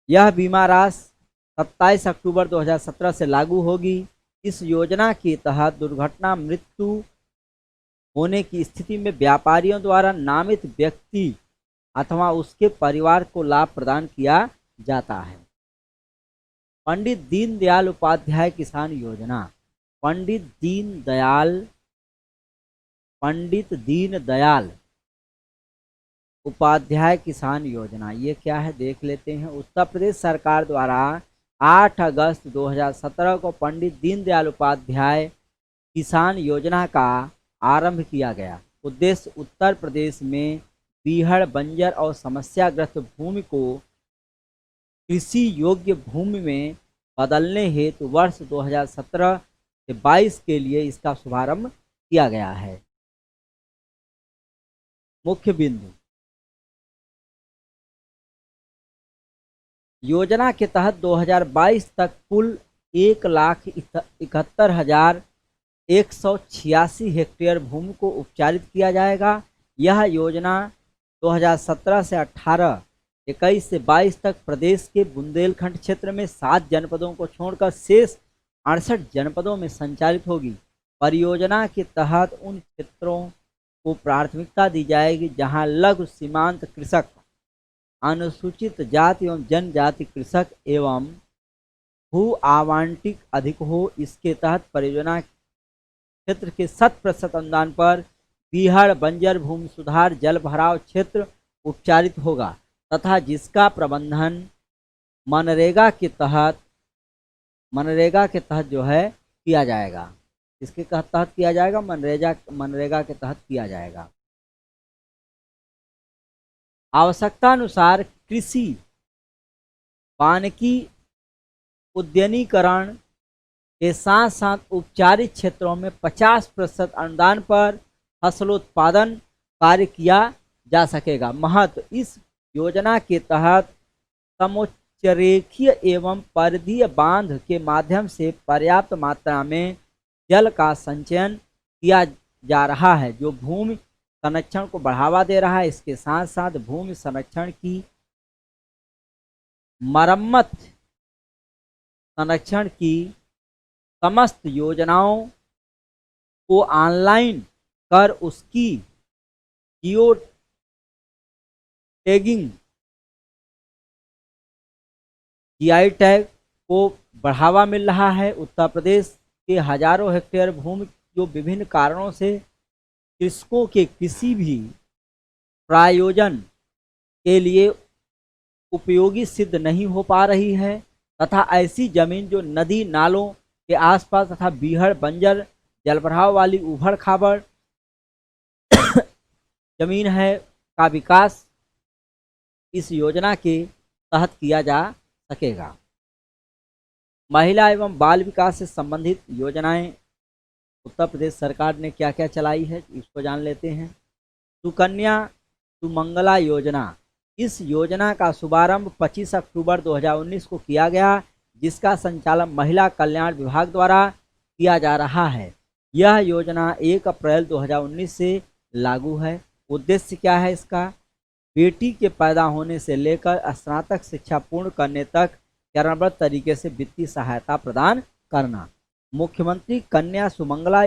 यह बीमा राशि 27 अक्टूबर 2017 से लागू होगी। इस योजना के तहत दुर्घटना मृत्यु होने की स्थिति में व्यापारियों द्वारा नामित व्यक्ति अथवा उसके परिवार को लाभ प्रदान किया जाता है। पंडित दीनदयाल उपाध्याय किसान योजना। पंडित दीनदयाल उपाध्याय किसान योजना, ये क्या है देख लेते हैं। उत्तर प्रदेश सरकार द्वारा 8 अगस्त 2017 को पंडित दीनदयाल उपाध्याय किसान योजना का आरंभ किया गया। उद्देश्य उत्तर प्रदेश में बीहड़, बंजर और समस्याग्रस्त भूमि को कृषि योग्य भूमि में बदलने हेतु वर्ष 2017 से 22 के लिए इसका शुभारंभ किया गया है। मुख्य बिंदु, योजना के तहत 2022 तक कुल 1,71,186 हेक्टेयर भूमि को उपचारित किया जाएगा। यह योजना 2017 से 21 से 22 तक प्रदेश के बुंदेलखंड क्षेत्र में 7 जनपदों को छोड़कर शेष 68 जनपदों में संचालित होगी। परियोजना के तहत उन क्षेत्रों को प्राथमिकता दी जाएगी जहां लघु सीमांत कृषक, अनुसूचित जाति एवं जनजाति कृषक एवं भू आवंटित अधिक हो। इसके तहत परियोजना क्षेत्र के 100% अनुदान पर बीहड़ बंजर भूमि सुधार जल भराव क्षेत्र उपचारित होगा तथा जिसका प्रबंधन मनरेगा के तहत जो है किया जाएगा। इसके तहत किया जाएगा, मनरेगा के तहत किया जाएगा। आवश्यकता अनुसार कृषि वानिकी उद्यानीकरण के साथ साथ उपचारित क्षेत्रों में 50% अनुदान पर फसलोत्पादन कार्य किया जा सकेगा। महत्व, इस योजना के तहत समुच्चरेखीय एवं परिधीय बांध के माध्यम से पर्याप्त मात्रा में जल का संचयन किया जा रहा है जो भूमि संरक्षण को बढ़ावा दे रहा है। इसके साथ साथ भूमि संरक्षण की मरम्मत, संरक्षण की समस्त योजनाओं को ऑनलाइन कर उसकी जियो टैगिंग, जीआई टैग को बढ़ावा मिल रहा है। उत्तर प्रदेश के हजारों हेक्टेयर भूमि जो विभिन्न कारणों से कृषकों के किसी भी प्रायोजन के लिए उपयोगी सिद्ध नहीं हो पा रही है तथा ऐसी जमीन जो नदी नालों के आसपास तथा बीहड़ बंजर जलभराव वाली उभड़ खाबड़ जमीन है का विकास इस योजना के तहत किया जा सकेगा। महिला एवं बाल विकास से संबंधित योजनाएं उत्तर प्रदेश सरकार ने क्या क्या चलाई है इसको जान लेते हैं। सुकन्या सुमंगला योजना, इस योजना का शुभारंभ 25 अक्टूबर 2019 को किया गया जिसका संचालन महिला कल्याण विभाग द्वारा किया जा रहा है। यह योजना 1 अप्रैल 2019 से लागू है। उद्देश्य क्या है इसका? बेटी के पैदा होने से लेकर स्नातक शिक्षा पूर्ण करने तक चरणबद्ध तरीके से वित्तीय सहायता प्रदान करना। मुख्यमंत्री कन्या सुमंगला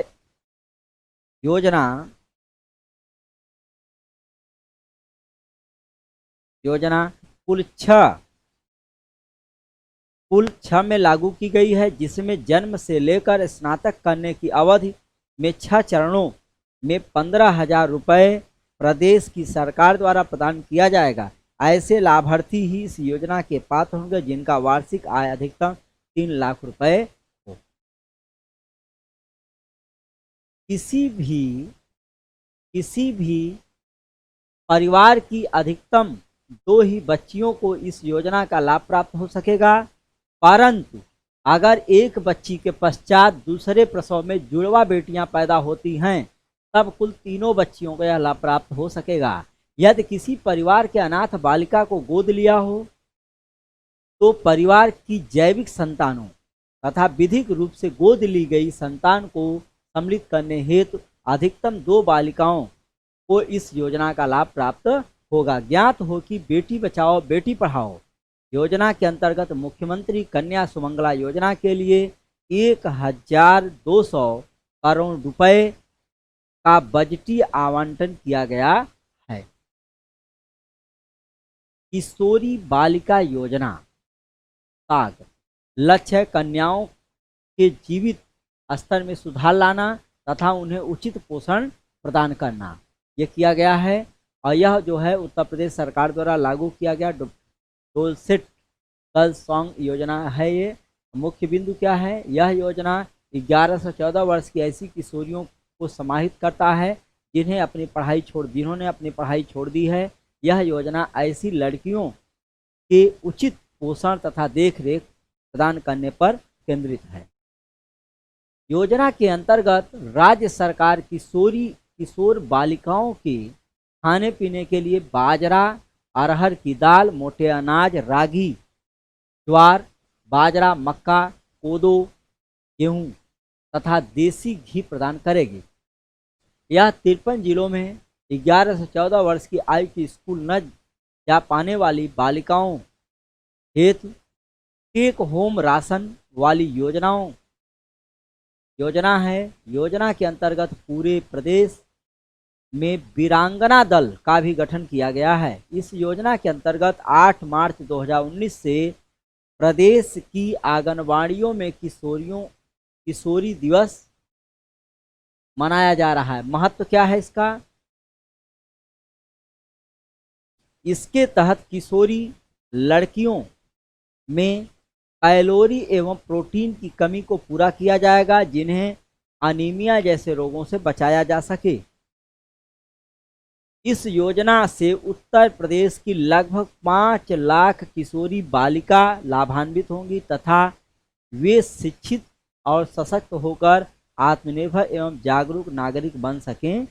योजना कुल 6 में लागू की गई है जिसमें जन्म से लेकर स्नातक करने की अवधि में 6 चरणों में 15,000 रुपये प्रदेश की सरकार द्वारा प्रदान किया जाएगा। ऐसे लाभार्थी ही इस योजना के पात्र होंगे जिनका वार्षिक आय अधिकतम 3 लाख रुपए हो। किसी भी परिवार की अधिकतम 2 ही बच्चियों को इस योजना का लाभ प्राप्त हो सकेगा, परंतु अगर एक बच्ची के पश्चात दूसरे प्रसव में जुड़वा बेटियां पैदा होती हैं तब कुल 3 बच्चियों को यह लाभ प्राप्त हो सकेगा। यदि किसी परिवार के अनाथ बालिका को गोद लिया हो तो परिवार की जैविक संतानों तथा विधिक रूप से गोद ली गई संतान को सम्मिलित करने हेतु अधिकतम 2 बालिकाओं को इस योजना का लाभ प्राप्त होगा। ज्ञात हो कि बेटी बचाओ बेटी पढ़ाओ योजना के अंतर्गत मुख्यमंत्री कन्या सुमंगला योजना के लिए 1,200 करोड़ रुपए का बजटीय आवंटन किया गया है। किशोरी बालिका योजना का लक्ष्य कन्याओं के जीवित स्तर में सुधार लाना तथा उन्हें उचित पोषण प्रदान करना यह किया गया है। और यह जो है उत्तर प्रदेश सरकार द्वारा लागू किया गया डोलसेट गर्ल सॉन्ग योजना है। ये मुख्य बिंदु क्या है? यह योजना 11 से 14 वर्ष की ऐसी किशोरियों को समाहित करता है जिन्होंने अपनी पढ़ाई छोड़ दी है। यह योजना ऐसी लड़कियों के उचित पोषण तथा देखरेख प्रदान करने पर केंद्रित है। योजना के अंतर्गत राज्य सरकार किशोर बालिकाओं के खाने पीने के लिए बाजरा, अरहर की दाल, मोटे अनाज, रागी, ज्वार, बाजरा, मक्का, कोदो, गेहूं तथा देसी घी प्रदान करेगी। यह 53 जिलों में 11 से 14 वर्ष की आयु की स्कूल न जा पाने वाली बालिकाओं हेतु टेक होम राशन वाली योजना है। योजना के अंतर्गत पूरे प्रदेश में वीरांगना दल का भी गठन किया गया है। इस योजना के अंतर्गत 8 मार्च 2019 से प्रदेश की आंगनबाड़ियों में किशोरी दिवस मनाया जा रहा है। महत्व क्या है इसका? इसके तहत किशोरी लड़कियों में कैलोरी एवं प्रोटीन की कमी को पूरा किया जाएगा, जिन्हें अनीमिया जैसे रोगों से बचाया जा सके। इस योजना से उत्तर प्रदेश की लगभग 5 लाख किशोरी बालिका लाभान्वित होंगी तथा वे शिक्षित और सशक्त होकर आत्मनिर्भर एवं जागरूक नागरिक बन सकेंगी।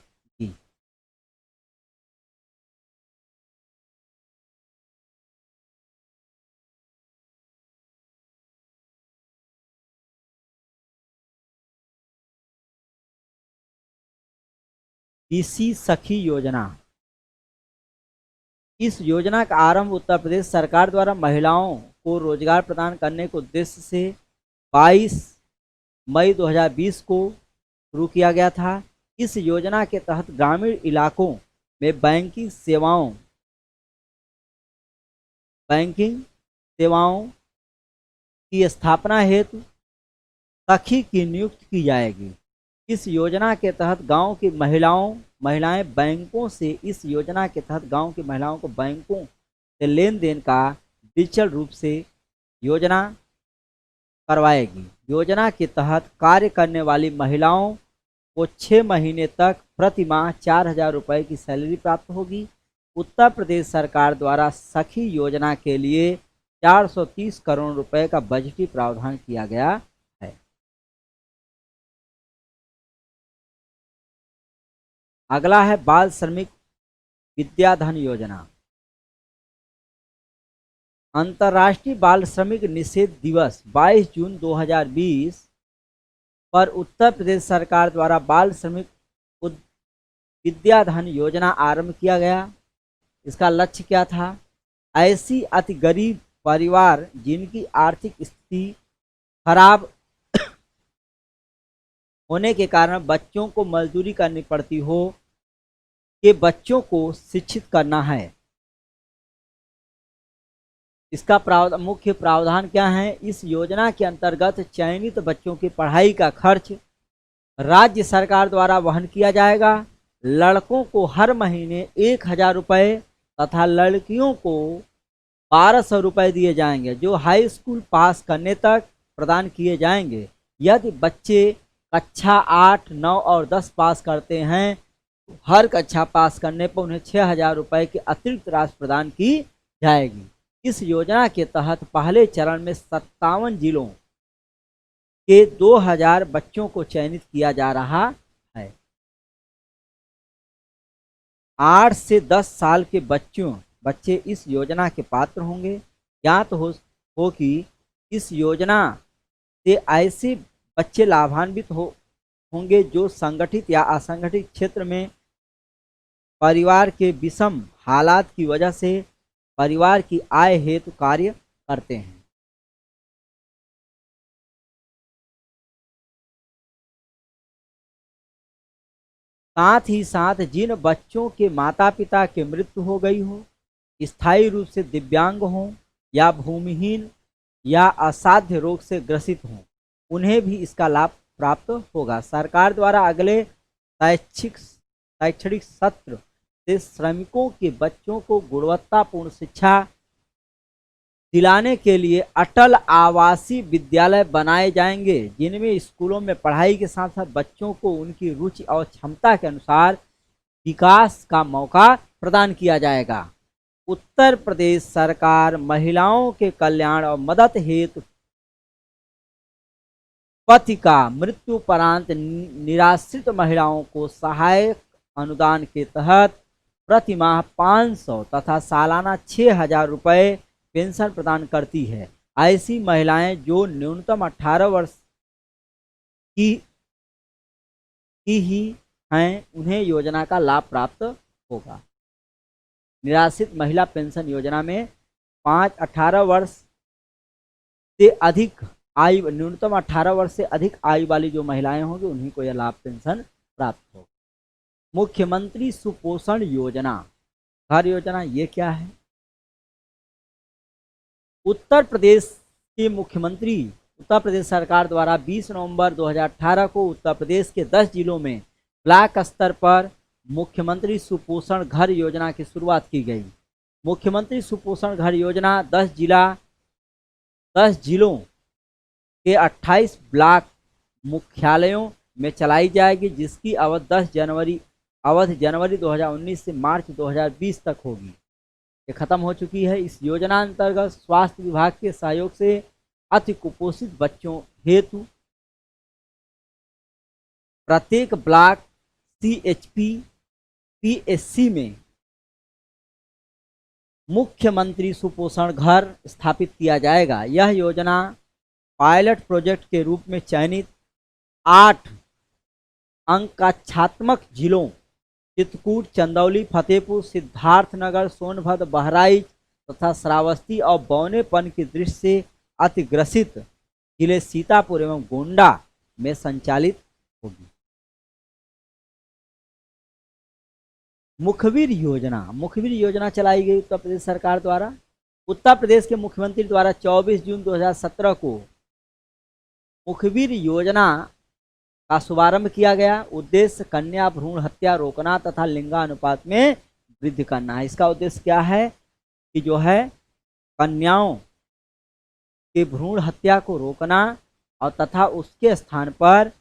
कृषि सखी योजना। इस योजना का आरंभ उत्तर प्रदेश सरकार द्वारा महिलाओं को रोजगार प्रदान करने के उद्देश्य से 22 मई 2020 को शुरू किया गया था। इस योजना के तहत ग्रामीण इलाकों में बैंकिंग सेवाओं की स्थापना हेतु सखी की नियुक्ति की जाएगी। इस योजना के तहत गांव की महिलाएं बैंकों से इस योजना के तहत गांव की महिलाओं को बैंकों से लेन देन का डिजिटल रूप से योजना करवाएगी। योजना के तहत कार्य करने वाली महिलाओं को 6 महीने तक प्रति माह 4,000 रुपये की सैलरी प्राप्त होगी। उत्तर प्रदेश सरकार द्वारा सखी योजना के लिए 430 करोड़ रुपए का बजटीय प्रावधान किया गया है। अगला है बाल श्रमिक विद्याधन योजना। अंतर्राष्ट्रीय बाल श्रमिक निषेध दिवस 22 जून 2020 पर उत्तर प्रदेश सरकार द्वारा बाल श्रमिक विद्याधन योजना आरंभ किया गया। इसका लक्ष्य क्या था? ऐसी अति गरीब परिवार जिनकी आर्थिक स्थिति खराब होने के कारण बच्चों को मजदूरी करनी पड़ती हो के बच्चों को शिक्षित करना है। इसका मुख्य प्रावधान क्या है? इस योजना के अंतर्गत चयनित बच्चों की पढ़ाई का खर्च राज्य सरकार द्वारा वहन किया जाएगा। लड़कों को हर महीने 1,000 रुपये तथा लड़कियों को 1,200 रुपये दिए जाएंगे, जो हाई स्कूल पास करने तक प्रदान किए जाएंगे। यदि बच्चे कक्षा 8, 9 और 10 पास करते हैं, हर कक्षा पास करने पर उन्हें 6,000 रुपये की अतिरिक्त राशि प्रदान की जाएगी। इस योजना के तहत पहले चरण में 57 जिलों के 2,000 बच्चों को चयनित किया जा रहा है। 8 से 10 साल के बच्चे इस योजना के पात्र होंगे। ज्ञात हो कि इस योजना से ऐसे बच्चे लाभान्वित होंगे जो संगठित या असंगठित क्षेत्र में परिवार के विषम हालात की वजह से परिवार की आय हेतु कार्य करते हैं। साथ ही साथ जिन बच्चों के माता पिता की मृत्यु हो गई हो, स्थायी रूप से दिव्यांग हों या भूमिहीन या असाध्य रोग से ग्रसित हों, उन्हें भी इसका लाभ प्राप्त होगा। सरकार द्वारा अगले शैक्षणिक सत्र से श्रमिकों के बच्चों को गुणवत्तापूर्ण शिक्षा दिलाने के लिए अटल आवासीय विद्यालय बनाए जाएंगे, जिनमें स्कूलों में पढ़ाई के साथ साथ बच्चों को उनकी रुचि और क्षमता के अनुसार विकास का मौका प्रदान किया जाएगा। उत्तर प्रदेश सरकार महिलाओं के कल्याण और मदद हेतु पति का मृत्युपरांत निराश्रित महिलाओं को सहायक अनुदान के तहत प्रति माह 500 तथा सालाना 6,000 रुपये पेंशन प्रदान करती है। ऐसी महिलाएं जो न्यूनतम 18 वर्ष की ही हैं, उन्हें योजना का लाभ प्राप्त होगा। निराश्रित महिला पेंशन योजना में 18 वर्ष से अधिक आयु, न्यूनतम 18 वर्ष से अधिक आयु वाली जो महिलाएं होंगी उन्हीं को यह लाभ पेंशन प्राप्त होगा। मुख्यमंत्री सुपोषण योजना, घर योजना, ये क्या है? उत्तर प्रदेश के मुख्यमंत्री, उत्तर प्रदेश सरकार द्वारा 20 नवंबर 2018 को उत्तर प्रदेश के 10 जिलों में ब्लॉक स्तर पर मुख्यमंत्री सुपोषण घर योजना की शुरुआत की गई। मुख्यमंत्री सुपोषण घर योजना 10 जिलों के 28 ब्लॉक मुख्यालयों में चलाई जाएगी, जिसकी अवधि जनवरी 2019 से मार्च 2020 तक होगी। ये खत्म हो चुकी है। इस योजना अंतर्गत स्वास्थ्य विभाग के सहयोग से अति कुपोषित बच्चों हेतु प्रत्येक ब्लॉक CHP PSC में मुख्यमंत्री सुपोषण घर स्थापित किया जाएगा। यह योजना पायलट प्रोजेक्ट के रूप में चयनित 8 अंकाक्षात्मक जिलों चित्रकूट, चंदौली, फतेहपुर, सिद्धार्थनगर, सोनभद्र, बहराइच तथा श्रावस्ती और बौनेपन की दृष्टि से अतिग्रसित जिले सीतापुर एवं गोंडा में संचालित होगी। मुखबिर योजना चलाई गई उत्तर प्रदेश सरकार द्वारा। उत्तर प्रदेश के मुख्यमंत्री द्वारा 24 जून 2017 को मुखबिर योजना का शुभारंभ किया गया। उद्देश्य कन्या भ्रूण हत्या रोकना तथा लिंगानुपात में वृद्धि करना है। इसका उद्देश्य क्या है कि जो है कन्याओं के भ्रूण हत्या को रोकना और तथा उसके स्थान पर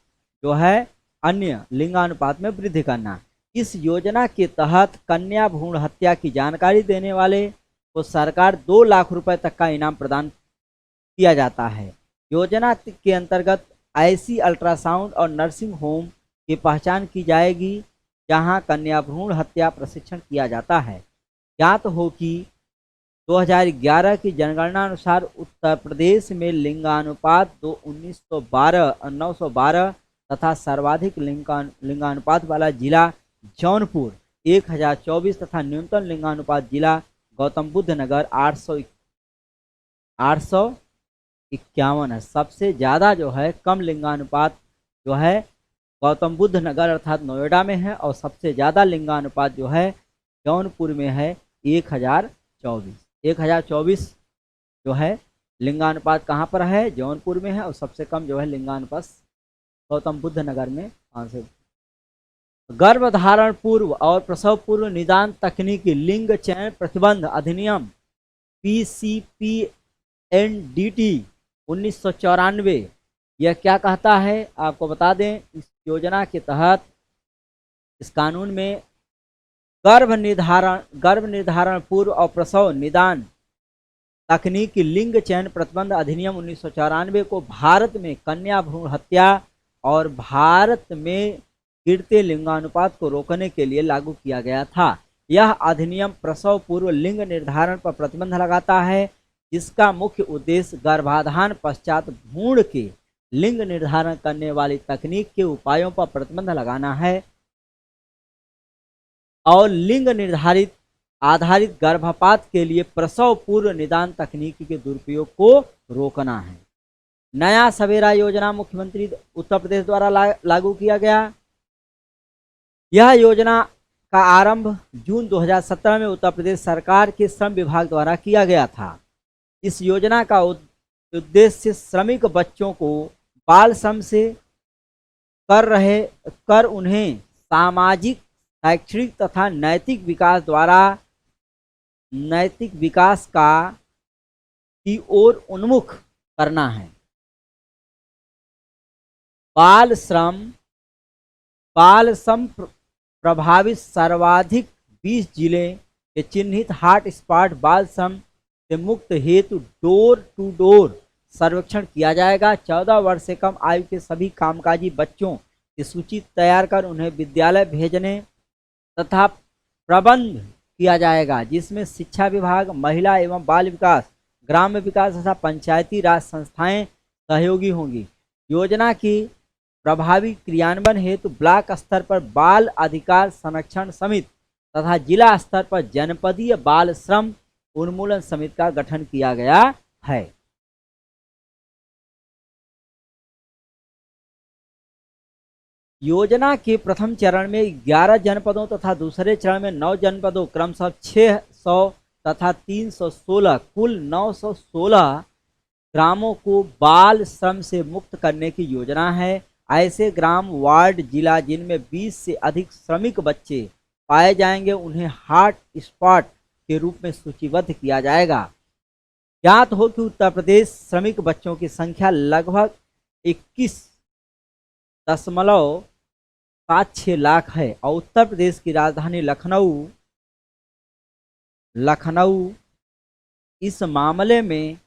जो है अन्य लिंगानुपात में वृद्धि करना। इस योजना के तहत कन्या भ्रूण हत्या की जानकारी देने वाले को सरकार 2 लाख रुपए तक का इनाम प्रदान किया जाता है। योजना के अंतर्गत ऐसी अल्ट्रासाउंड और नर्सिंग होम की पहचान की जाएगी जहां कन्या भ्रूण हत्या प्रशिक्षण किया जाता है। ज्ञात हो कि 2011 की जनगणना अनुसार उत्तर प्रदेश में लिंगानुपात 912 तथा सर्वाधिक लिंगानुपात वाला जिला जौनपुर 1024 तथा न्यूनतम लिंगानुपात जिला गौतम बुद्ध नगर 851 है। सबसे ज़्यादा जो है कम लिंगानुपात जो है गौतम बुद्ध नगर अर्थात नोएडा में है और सबसे ज़्यादा लिंगानुपात जो है जौनपुर में है 1024 जो है लिंगानुपात कहाँ पर है? जौनपुर में है। और सबसे कम जो है लिंगानुपात गौतम बुद्ध नगर में 500। गर्भधारण पूर्व और प्रसव पूर्व निदान तकनीकी लिंग चयन प्रतिबंध अधिनियम PCPNDT 1994 यह क्या कहता है आपको बता दें। इस योजना के तहत इस कानून में गर्भ निर्धारण पूर्व और प्रसव निदान तकनीकी लिंग चयन प्रतिबंध अधिनियम 1994 को भारत में कन्या भ्रूण हत्या और भारत में गिरते लिंगानुपात को रोकने के लिए लागू किया गया था। यह अधिनियम प्रसव पूर्व लिंग निर्धारण पर प्रतिबंध लगाता है, जिसका मुख्य उद्देश्य गर्भाधान पश्चात भ्रूण के लिंग निर्धारण करने वाली तकनीक के उपायों पर प्रतिबंध लगाना है और लिंग निर्धारित आधारित गर्भपात के लिए प्रसव पूर्व निदान तकनीकी के दुरुपयोग को रोकना है। नया सवेरा योजना मुख्यमंत्री उत्तर प्रदेश द्वारा लागू किया गया। यह योजना का आरंभ जून 2017 में उत्तर प्रदेश सरकार के श्रम विभाग द्वारा किया गया था। इस योजना का उद्देश्य श्रमिक बच्चों को बाल श्रम से कर उन्हें सामाजिक, शैक्षणिक तथा नैतिक विकास की ओर उन्मुख करना है। बाल श्रम प्रभावित सर्वाधिक 20 जिले के चिन्हित हॉट स्पॉट बाल श्रम से मुक्त हेतु डोर टू डोर सर्वेक्षण किया जाएगा। 14 वर्ष से कम आयु के सभी कामकाजी बच्चों की सूची तैयार कर उन्हें विद्यालय भेजने तथा प्रबंध किया जाएगा, जिसमें शिक्षा विभाग, महिला एवं बाल विकास, ग्राम्य विकास तथा पंचायती राज संस्थाएं सहयोगी होंगी। योजना की प्रभावी क्रियान्वयन हेतु ब्लॉक स्तर पर बाल अधिकार संरक्षण समिति तथा जिला स्तर पर जनपदीय बाल श्रम उन्मूलन समिति का गठन किया गया है। योजना के प्रथम चरण में 11 जनपदों तथा दूसरे चरण में 9 जनपदों क्रमशः 600 तथा 316 कुल 916 ग्रामों को बाल श्रम से मुक्त करने की योजना है। ऐसे ग्राम, वार्ड, जिला जिनमें 20 से अधिक श्रमिक बच्चे पाए जाएंगे उन्हें हॉट स्पॉट के रूप में सूचीबद्ध किया जाएगा। ज्ञात हो कि उत्तर प्रदेश श्रमिक बच्चों की संख्या लगभग 21.76 लाख है और उत्तर प्रदेश की राजधानी लखनऊ इस मामले में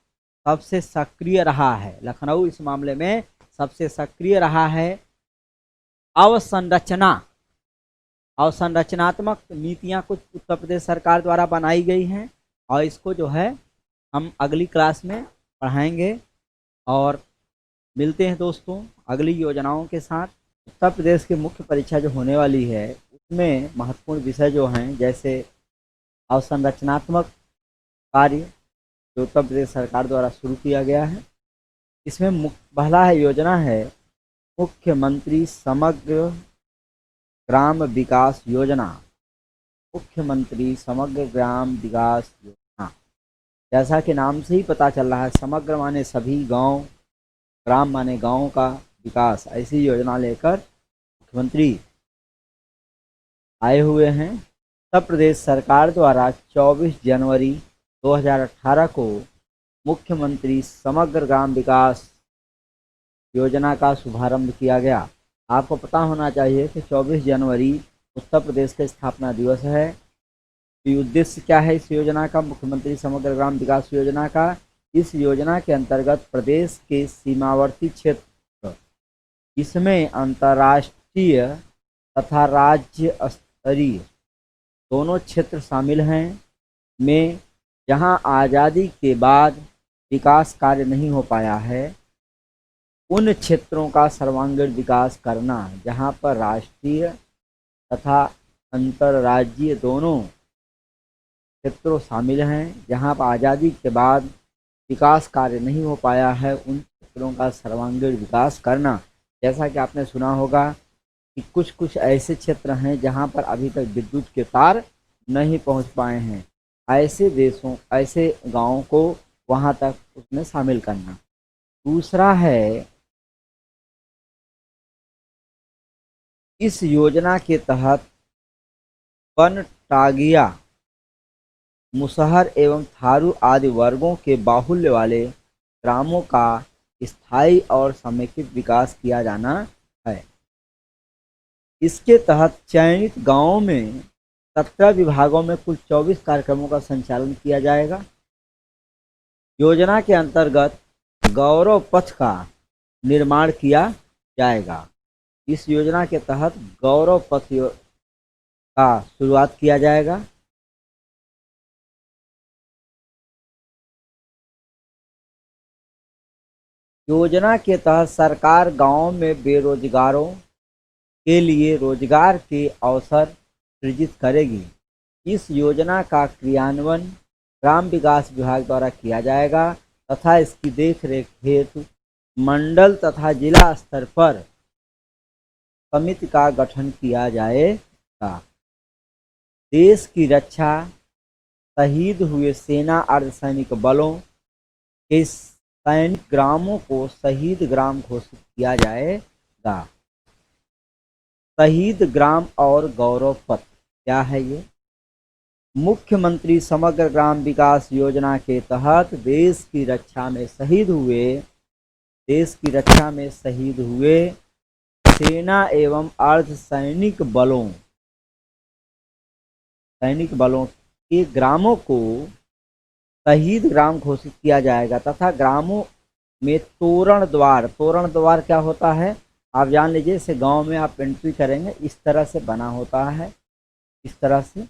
सबसे सक्रिय रहा है। लखनऊ इस मामले में सबसे सक्रिय रहा है। अवसंरचनात्मक नीतियां कुछ उत्तर प्रदेश सरकार द्वारा बनाई गई हैं और इसको जो है हम अगली क्लास में पढ़ाएंगे। और मिलते हैं दोस्तों अगली योजनाओं के साथ। उत्तर प्रदेश की मुख्य परीक्षा जो होने वाली है उसमें महत्वपूर्ण विषय जो हैं जैसे अवसंरचनात्मक कार्य जो उत्तर प्रदेश सरकार द्वारा शुरू किया गया है। इसमें पहला है योजना है मुख्यमंत्री समग्र ग्राम विकास योजना। मुख्यमंत्री समग्र ग्राम विकास योजना, जैसा कि नाम से ही पता चल रहा है, समग्र माने सभी गांव, ग्राम माने गांव का विकास, ऐसी योजना लेकर मुख्यमंत्री आए हुए हैं। उत्तर प्रदेश सरकार द्वारा 24 जनवरी 2018 को मुख्यमंत्री समग्र ग्राम विकास योजना का शुभारंभ किया गया। आपको पता होना चाहिए कि 24 जनवरी उत्तर प्रदेश का स्थापना दिवस है। तो उद्देश्य क्या है इस योजना का, मुख्यमंत्री समग्र ग्राम विकास योजना का? इस योजना के अंतर्गत प्रदेश के सीमावर्ती क्षेत्र, इसमें अंतर्राष्ट्रीय तथा राज्य स्तरीय दोनों क्षेत्र शामिल हैं, में जहां आज़ादी के बाद विकास कार्य नहीं हो पाया है उन क्षेत्रों का सर्वांगीण विकास करना, जहां पर राष्ट्रीय तथा अंतर्राज्यीय दोनों क्षेत्रों शामिल हैं, जहां पर आज़ादी के बाद विकास कार्य नहीं हो पाया है उन क्षेत्रों का सर्वांगीण विकास करना। जैसा कि आपने सुना होगा कि कुछ कुछ ऐसे क्षेत्र हैं जहां पर अभी तक विद्युत के तार नहीं पहुंच पाए हैं, ऐसे गांवों को वहां तक उसमें शामिल करना। दूसरा है इस योजना के तहत वनटांगिया, मुसहर एवं थारू आदि वर्गों के बाहुल्य वाले ग्रामों का स्थायी और समेकित विकास किया जाना है। इसके तहत चयनित गांवों में 17 विभागों में कुल 24 कार्यक्रमों का संचालन किया जाएगा। योजना के अंतर्गत गौरव पथ का निर्माण किया जाएगा। इस योजना के तहत गौरव पथ का शुरुआत किया जाएगा। योजना के तहत सरकार गांवों में बेरोजगारों के लिए रोजगार के अवसर सृजित करेगी। इस योजना का क्रियान्वयन ग्राम विकास विभाग द्वारा किया जाएगा तथा इसकी देखरेख हेतु मंडल तथा जिला स्तर पर समिति का गठन किया जाएगा। देश की रक्षा शहीद हुए सेना अर्धसैनिक बलों के सैनिक ग्रामों को शहीद ग्राम घोषित किया जाएगा। शहीद ग्राम और गौरव पथ क्या है ये? मुख्यमंत्री समग्र ग्राम विकास योजना के तहत देश की रक्षा में शहीद हुए सेना एवं अर्धसैनिक सैनिक बलों के ग्रामों को शहीद ग्राम घोषित किया जाएगा तथा ग्रामों में तोरण द्वार, तोरण द्वार क्या होता है आप जान लीजिए। इसे गांव में आप एंट्री करेंगे इस तरह से बना होता है, इस तरह से,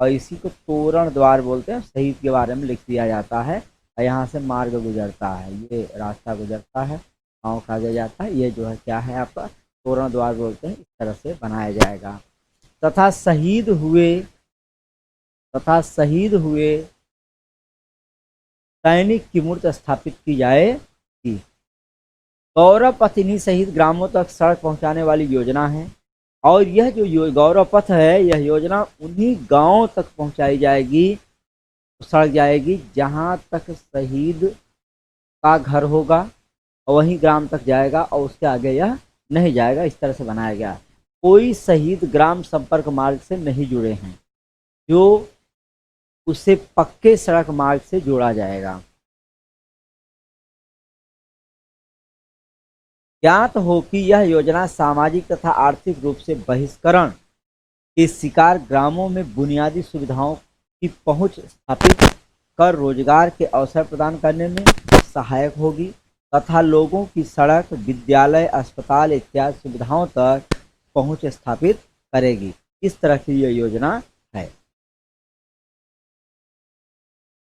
और इसी को तोरण द्वार बोलते हैं। शहीद के बारे में लिख दिया जाता है और यहाँ से मार्ग गुजरता है, ये रास्ता गुजरता है, गाँव का आगे जाता है। ये जो है क्या है आपका तोरण द्वार बोलते हैं। इस तरह से बनाया जाएगा। तथा शहीद हुए सैनिक की मूर्ति स्थापित की जाएगी। गौरव पथ इन्हीं शहीद ग्रामों तक सड़क पहुंचाने वाली योजना है। और यह जो गौरव पथ है, यह योजना उन्हीं गांवों तक पहुंचाई जाएगी, सड़क जाएगी जहां तक शहीद का घर होगा, और वहीं ग्राम तक जाएगा और उसके आगे यह नहीं जाएगा। इस तरह से बनाया गया। कोई शहीद ग्राम संपर्क मार्ग से नहीं जुड़े हैं, जो उसे पक्के सड़क मार्ग से जोड़ा जाएगा। ज्ञात हो कि यह योजना सामाजिक तथा आर्थिक रूप से बहिष्करण के शिकार ग्रामों में बुनियादी सुविधाओं की पहुंच स्थापित कर रोजगार के अवसर प्रदान करने में सहायक होगी तथा लोगों की सड़क, विद्यालय, अस्पताल इत्यादि सुविधाओं तक पहुंच स्थापित करेगी। इस तरह की यह योजना है।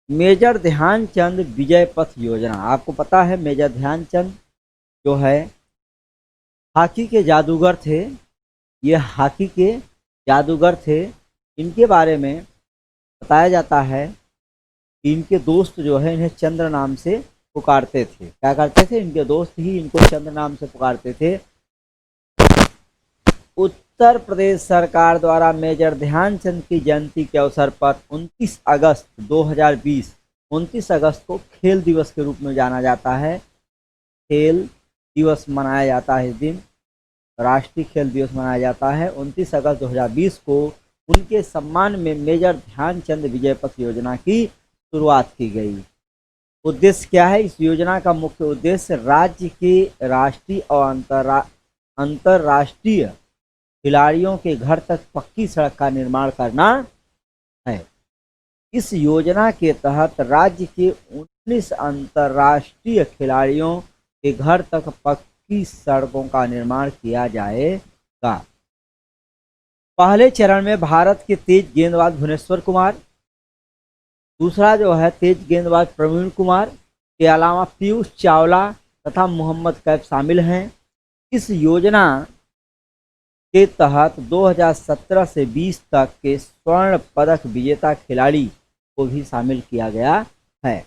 मेजर ध्यानचंद विजय पथ योजना, आपको पता है मेजर ध्यानचंद जो है हॉकी के जादूगर थे। ये हॉकी के जादूगर थे। इनके बारे में बताया जाता है कि इनके दोस्त जो है इन्हें चंद्र नाम से पुकारते थे। क्या करते थे? इनके दोस्त ही इनको चंद्र नाम से पुकारते थे। उत्तर प्रदेश सरकार द्वारा मेजर ध्यानचंद की जयंती के अवसर पर 29 अगस्त 2020 29 अगस्त को खेल दिवस के रूप में जाना जाता है। खेल दिवस मनाया जाता है। इस दिन राष्ट्रीय खेल दिवस मनाया जाता है। 29 अगस्त 2020 को उनके सम्मान में मेजर ध्यानचंद विजय पथ योजना की शुरुआत की गई। उद्देश्य क्या है? इस योजना का मुख्य उद्देश्य राज्य के राष्ट्रीय और अंतर्राष्ट्रीय खिलाड़ियों के घर तक पक्की सड़क का निर्माण करना है। इस योजना के तहत राज्य के 19 अंतर्राष्ट्रीय खिलाड़ियों के घर तक पक्की सड़कों का निर्माण किया जाएगा। पहले चरण में भारत के तेज गेंदबाज भुवनेश्वर कुमार, दूसरा जो है तेज गेंदबाज प्रवीण कुमार के अलावा पीयूष चावला तथा मोहम्मद कैफ शामिल हैं। इस योजना के तहत 2017 से 20 तक के स्वर्ण पदक विजेता खिलाड़ी को भी शामिल किया गया है।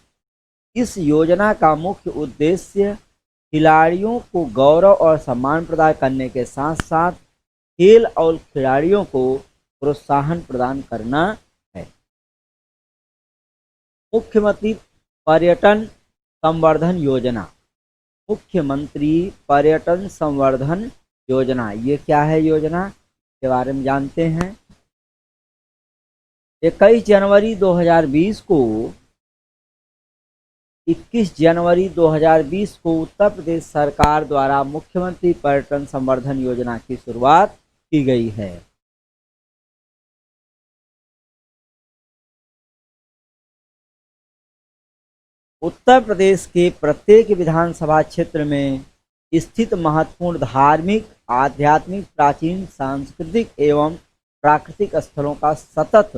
इस योजना का मुख्य उद्देश्य खिलाड़ियों को गौरव और सम्मान प्रदान करने के साथ साथ खेल और खिलाड़ियों को प्रोत्साहन प्रदान करना है। मुख्यमंत्री पर्यटन संवर्धन योजना, मुख्यमंत्री पर्यटन संवर्धन योजना, ये क्या है योजना के बारे में जानते हैं। 21 जनवरी 2020 को 21 जनवरी 2020 को उत्तर प्रदेश सरकार द्वारा मुख्यमंत्री पर्यटन संवर्धन योजना की शुरुआत की गई है। उत्तर प्रदेश के प्रत्येक विधानसभा क्षेत्र में स्थित महत्वपूर्ण धार्मिक, आध्यात्मिक, प्राचीन, सांस्कृतिक एवं प्राकृतिक स्थलों का सतत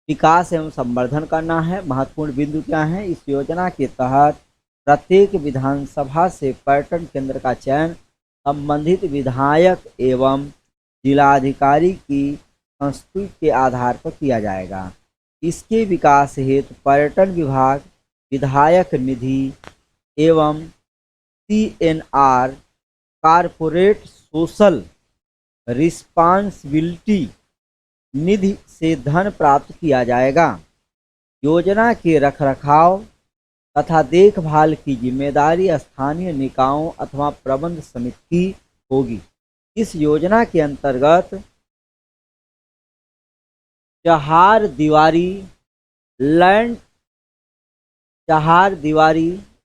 विकास एवं संवर्धन करना है। महत्वपूर्ण बिंदु क्या है? इस योजना के तहत प्रत्येक विधानसभा से पर्यटन केंद्र का चयन संबंधित विधायक एवं जिलाधिकारी की संस्तुति के आधार पर किया जाएगा। इसके विकास हेतु पर्यटन विभाग विधायक निधि एवं CNR कॉरपोरेट सोशल रिस्पांसिबिलिटी निधि से धन प्राप्त किया जाएगा। योजना के रखरखाव तथा देखभाल की जिम्मेदारी स्थानीय निकायों अथवा प्रबंध समिति की होगी। इस योजना के अंतर्गत चहार दीवारी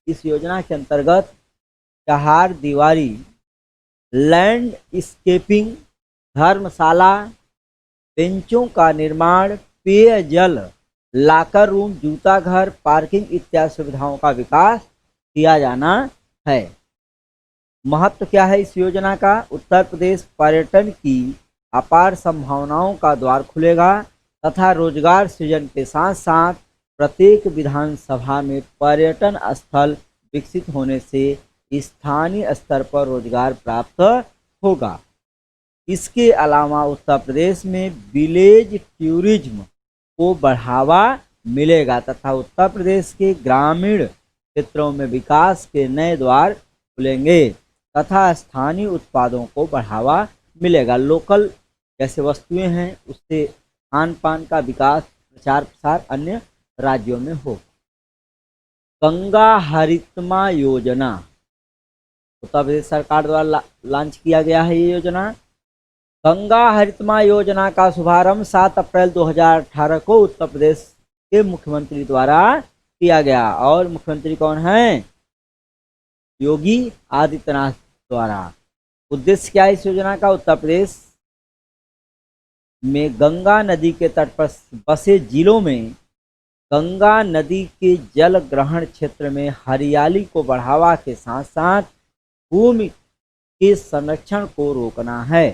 इस योजना के अंतर्गत चहार दीवारी, लैंडस्केपिंग, धर्मशाला, बेंचों का निर्माण, पेयजल, लॉकर रूम, जूता घर, पार्किंग इत्यादि सुविधाओं का विकास किया जाना है। महत्व क्या है इस योजना का? उत्तर प्रदेश पर्यटन की अपार संभावनाओं का द्वार खुलेगा तथा रोजगार सृजन के साथ साथ प्रत्येक विधानसभा में पर्यटन स्थल विकसित होने से स्थानीय स्तर पर रोजगार प्राप्त होगा। इसके अलावा उत्तर प्रदेश में विलेज टूरिज्म को बढ़ावा मिलेगा तथा उत्तर प्रदेश के ग्रामीण क्षेत्रों में विकास के नए द्वार खुलेंगे तथा स्थानीय उत्पादों को बढ़ावा मिलेगा। लोकल जैसे वस्तुएं हैं उससे खान पान का विकास प्रचार प्रसार अन्य राज्यों में हो। गंगा हरितमा योजना उत्तर प्रदेश सरकार द्वारा लॉन्च किया गया है। ये योजना गंगा हरितमा योजना का शुभारंभ 7 अप्रैल 2018 को उत्तर प्रदेश के मुख्यमंत्री द्वारा किया गया। और मुख्यमंत्री कौन हैं? योगी आदित्यनाथ द्वारा। उद्देश्य क्या है इस योजना का? उत्तर प्रदेश में गंगा नदी के तट पर बसे जिलों में गंगा नदी के जल ग्रहण क्षेत्र में हरियाली को बढ़ावा के साथ साथ भूमि के संरक्षण को रोकना है।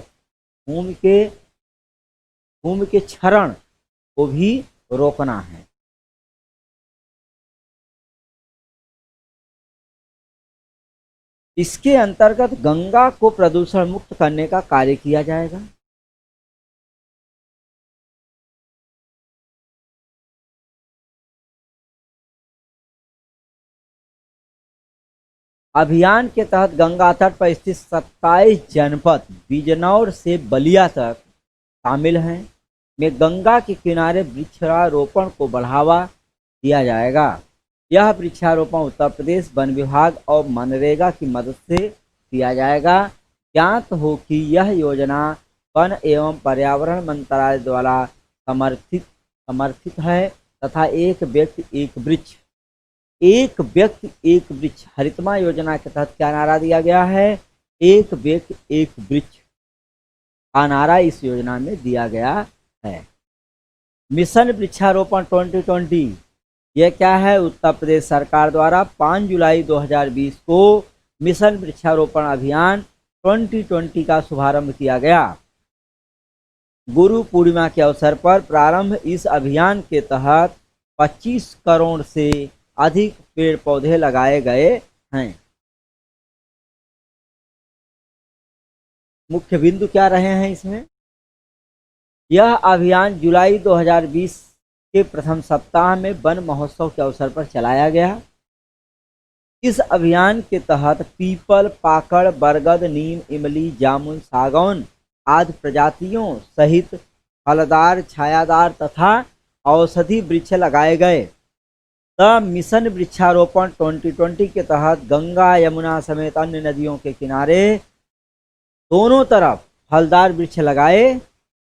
भूमि के क्षरण को भी रोकना है। इसके अंतर्गत गंगा को प्रदूषण मुक्त करने का कार्य किया जाएगा। अभियान के तहत गंगा तट पर स्थित 27 जनपद बिजनौर से बलिया तक शामिल हैं। में गंगा के किनारे वृक्षारोपण को बढ़ावा दिया जाएगा। यह वृक्षारोपण उत्तर प्रदेश वन विभाग और मनरेगा की मदद से किया जाएगा। ज्ञात हो कि यह योजना वन एवं पर्यावरण मंत्रालय द्वारा समर्थित है तथा एक व्यक्ति एक वृक्ष हरितमा योजना के तहत क्या नारा दिया गया है? एक व्यक्ति एक वृक्ष का नारा इस योजना में दिया गया है। मिशन वृक्षारोपण 2020 यह क्या है? उत्तर प्रदेश सरकार द्वारा 5 जुलाई 2020 को मिशन वृक्षारोपण अभियान 2020 का शुभारंभ किया गया। गुरु पूर्णिमा के अवसर पर प्रारंभ इस अभियान के तहत 25 करोड़ से अधिक पेड़ पौधे लगाए गए हैं। मुख्य बिंदु क्या रहे हैं इसमें? यह अभियान जुलाई 2020 के प्रथम सप्ताह में वन महोत्सव के अवसर पर चलाया गया। इस अभियान के तहत पीपल, पाकड़, बरगद, नीम, इमली, जामुन, सागौन आदि प्रजातियों सहित फलदार, छायादार तथा औषधि वृक्ष लगाए गए। मिशन वृक्षारोपण 2020 के तहत गंगा, यमुना समेत अन्य नदियों के किनारे दोनों तरफ फलदार वृक्ष लगाए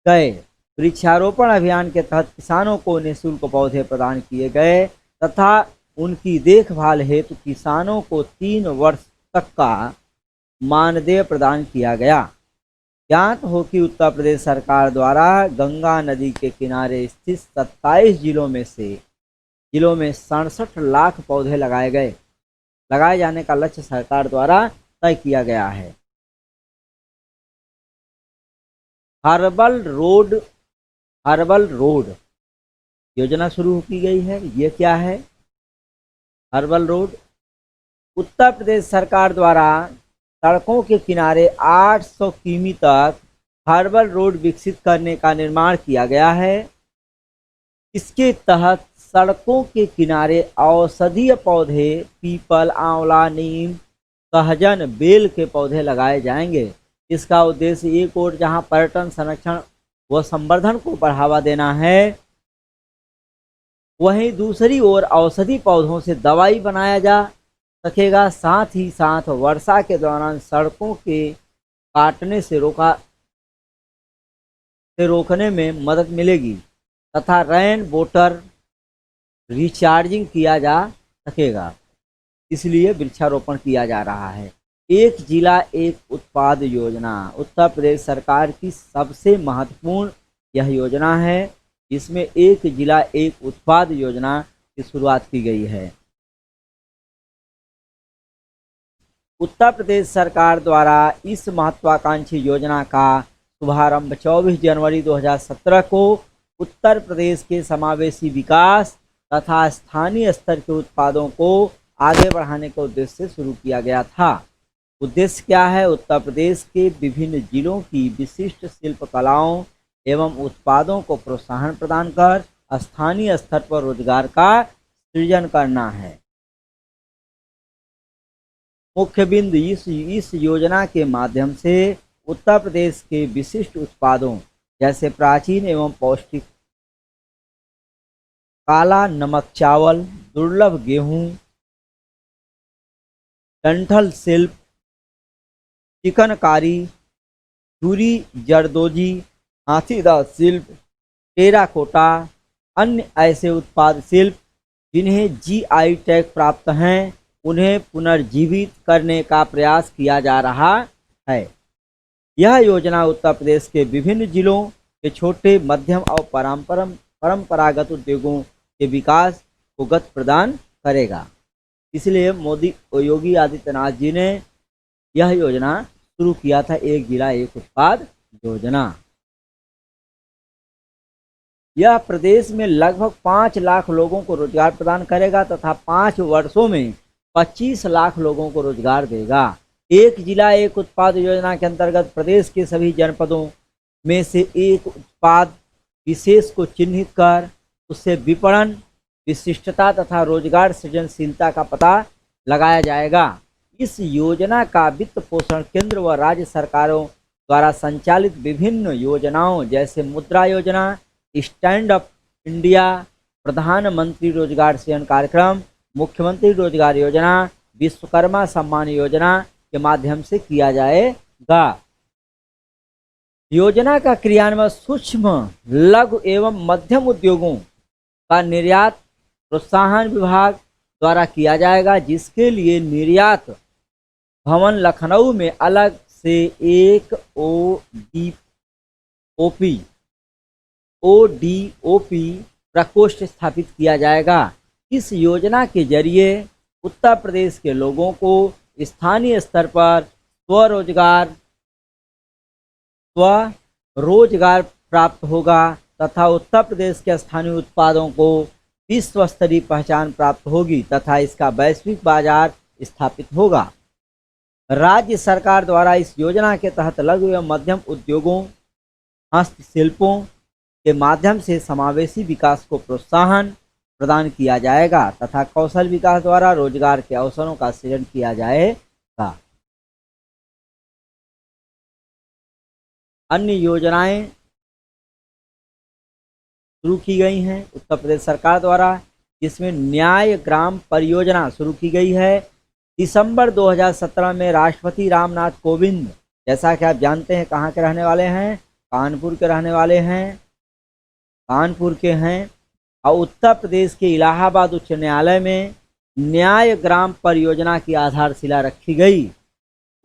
गए। वृक्षारोपण अभियान के तहत किसानों को निःशुल्क पौधे प्रदान किए गए तथा उनकी देखभाल हेतु किसानों को 3 वर्ष तक का मानदेय प्रदान किया गया। ज्ञात हो कि उत्तर प्रदेश सरकार द्वारा गंगा नदी के किनारे स्थित 27 जिलों में 67 लाख पौधे लगाए जाने का लक्ष्य सरकार द्वारा तय किया गया है। हर्बल रोड योजना शुरू की गई है। ये क्या है? हर्बल रोड उत्तर प्रदेश सरकार द्वारा सड़कों के किनारे 800 किमी तक हर्बल रोड विकसित करने का निर्माण किया गया है। इसके तहत सड़कों के किनारे औषधीय पौधे पीपल, आंवला, नीम, सहजन, बेल के पौधे लगाए जाएंगे। इसका उद्देश्य एक ओर जहां पर्यटन, संरक्षण व संवर्धन को बढ़ावा देना है, वहीं दूसरी ओर औषधि पौधों से दवाई बनाया जा सकेगा। साथ ही साथ वर्षा के दौरान सड़कों के काटने से रोकने में मदद मिलेगी तथा रेन वाटर रिचार्जिंग किया जा सकेगा। इसलिए वृक्षारोपण किया जा रहा है। एक जिला एक उत्पाद योजना उत्तर प्रदेश सरकार की सबसे महत्वपूर्ण यह योजना है, जिसमें एक जिला एक उत्पाद योजना की शुरुआत की गई है। उत्तर प्रदेश सरकार द्वारा इस महत्वाकांक्षी योजना का शुभारंभ 24 जनवरी 2017 को उत्तर प्रदेश के समावेशी विकास तथा स्थानीय स्तर के उत्पादों को आगे बढ़ाने के उद्देश्य से शुरू किया गया था। उद्देश्य क्या है? उत्तर प्रदेश के विभिन्न जिलों की विशिष्ट शिल्प कलाओं एवं उत्पादों को प्रोत्साहन प्रदान कर स्थानीय स्तर पर रोजगार का सृजन करना है। मुख्य बिंदु इस योजना के माध्यम से उत्तर प्रदेश के विशिष्ट उत्पादों जैसे प्राचीन एवं पौष्टिक काला नमक चावल, दुर्लभ गेहूं, डंठल शिल्प, चिकनकारी, चूरी जरदोजी, हाथीदांत शिल्प, टेराकोटा, अन्य ऐसे उत्पाद शिल्प जिन्हें जीआई टैग प्राप्त हैं, उन्हें पुनर्जीवित करने का प्रयास किया जा रहा है। यह योजना उत्तर प्रदेश के विभिन्न जिलों के छोटे, मध्यम और परंपरागत उद्योगों के विकास को गति प्रदान करेगा। इसलिए योगी आदित्यनाथ जी ने यह योजना शुरू किया था, एक जिला एक उत्पाद योजना। यह प्रदेश में लगभग 5 लाख लोगों को रोजगार प्रदान करेगा तथा 5 वर्षों में 25 लाख लोगों को रोजगार देगा। एक जिला एक उत्पाद योजना के अंतर्गत प्रदेश के सभी जनपदों में से एक उत्पाद विशेष को चिन्हित कर उससे विपणन, विशिष्टता तथा रोजगार सृजनशीलता का पता लगाया जाएगा। इस योजना का वित्त पोषण केंद्र व राज्य सरकारों द्वारा संचालित विभिन्न योजनाओं जैसे मुद्रा योजना, स्टैंड अप इंडिया, प्रधानमंत्री रोजगार सृजन कार्यक्रम, मुख्यमंत्री रोजगार योजना, विश्वकर्मा सम्मान योजना के माध्यम से किया जाएगा। योजना का क्रियान्वयन सूक्ष्म, लघु एवं मध्यम उद्योगों का निर्यात प्रोत्साहन विभाग द्वारा किया जाएगा, जिसके लिए निर्यात भवन लखनऊ में अलग से एक ओडीओपी प्रकोष्ठ स्थापित किया जाएगा। इस योजना के जरिए उत्तर प्रदेश के लोगों को स्थानीय स्तर पर स्वरोजगार प्राप्त होगा तथा उत्तर प्रदेश के स्थानीय उत्पादों को विश्व स्तरीय पहचान प्राप्त होगी तथा इसका वैश्विक बाजार स्थापित होगा। राज्य सरकार द्वारा इस योजना के तहत लघु एवं मध्यम उद्योगों, हस्तशिल्पों के माध्यम से समावेशी विकास को प्रोत्साहन प्रदान किया जाएगा तथा कौशल विकास द्वारा रोजगार के अवसरों का सृजन किया जाएगा। अन्य योजनाएं शुरू की गई हैं उत्तर प्रदेश सरकार द्वारा, जिसमें न्याय ग्राम परियोजना शुरू की गई है। दिसंबर 2017 में राष्ट्रपति रामनाथ कोविंद, जैसा कि आप जानते हैं कहाँ के रहने वाले हैं, कानपुर के रहने वाले हैं, कानपुर के हैं, और उत्तर प्रदेश के इलाहाबाद उच्च न्यायालय में न्याय ग्राम परियोजना की आधारशिला रखी गई।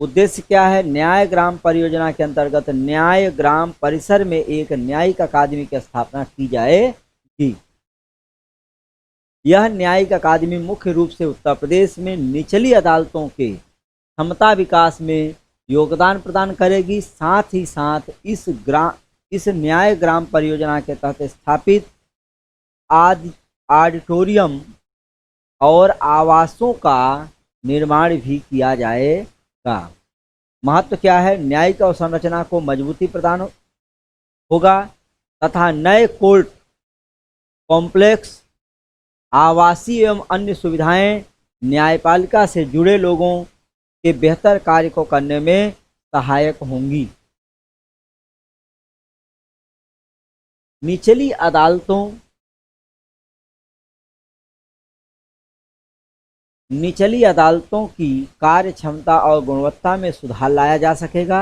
उद्देश्य क्या है? न्याय ग्राम परियोजना के अंतर्गत न्याय ग्राम परिसर में एक न्यायिक अकादमी की स्थापना की जाएगी। यह न्यायिक अकादमी मुख्य रूप से उत्तर प्रदेश में निचली अदालतों के क्षमता विकास में योगदान प्रदान करेगी। साथ ही साथ इस न्याय ग्राम परियोजना के तहत स्थापित ऑडिटोरियम और आवासों का निर्माण भी किया जाएगा। महत्व क्या है? न्यायिक अवसंरचना को मजबूती प्रदान होगा तथा नए कोर्ट कॉम्प्लेक्स, आवासीय एवं अन्य सुविधाएं न्यायपालिका से जुड़े लोगों के बेहतर कार्य को करने में सहायक होंगी। निचली अदालतों की कार्य क्षमता और गुणवत्ता में सुधार लाया जा सकेगा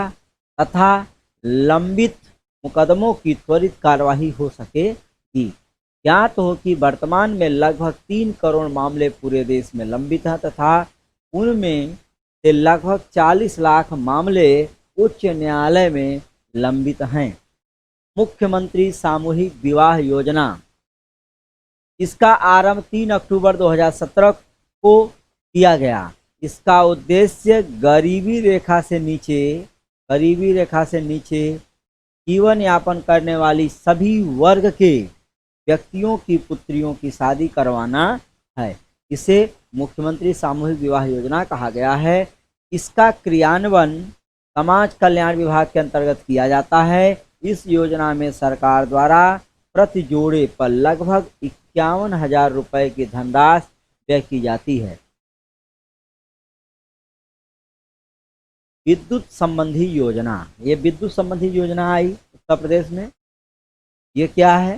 तथा लंबित मुकदमों की त्वरित कार्यवाही हो सकेगी। ज्ञात हो कि वर्तमान में लगभग 3 करोड़ मामले पूरे देश में लंबित हैं तथा उनमें से लगभग 40 लाख मामले उच्च न्यायालय में लंबित हैं। मुख्यमंत्री सामूहिक विवाह योजना, इसका आरंभ 3 अक्टूबर 2017 को किया गया। इसका उद्देश्य गरीबी रेखा से नीचे जीवन यापन करने वाली सभी वर्ग के व्यक्तियों की पुत्रियों की शादी करवाना है। इसे मुख्यमंत्री सामूहिक विवाह योजना कहा गया है। इसका क्रियान्वयन समाज कल्याण विभाग के अंतर्गत किया जाता है। इस योजना में सरकार द्वारा प्रति जोड़े पर लगभग 51,000 रुपए की धनराशि व्यय की जाती है। विद्युत संबंधी योजना, ये विद्युत संबंधी योजना आई उत्तर प्रदेश में। ये क्या है?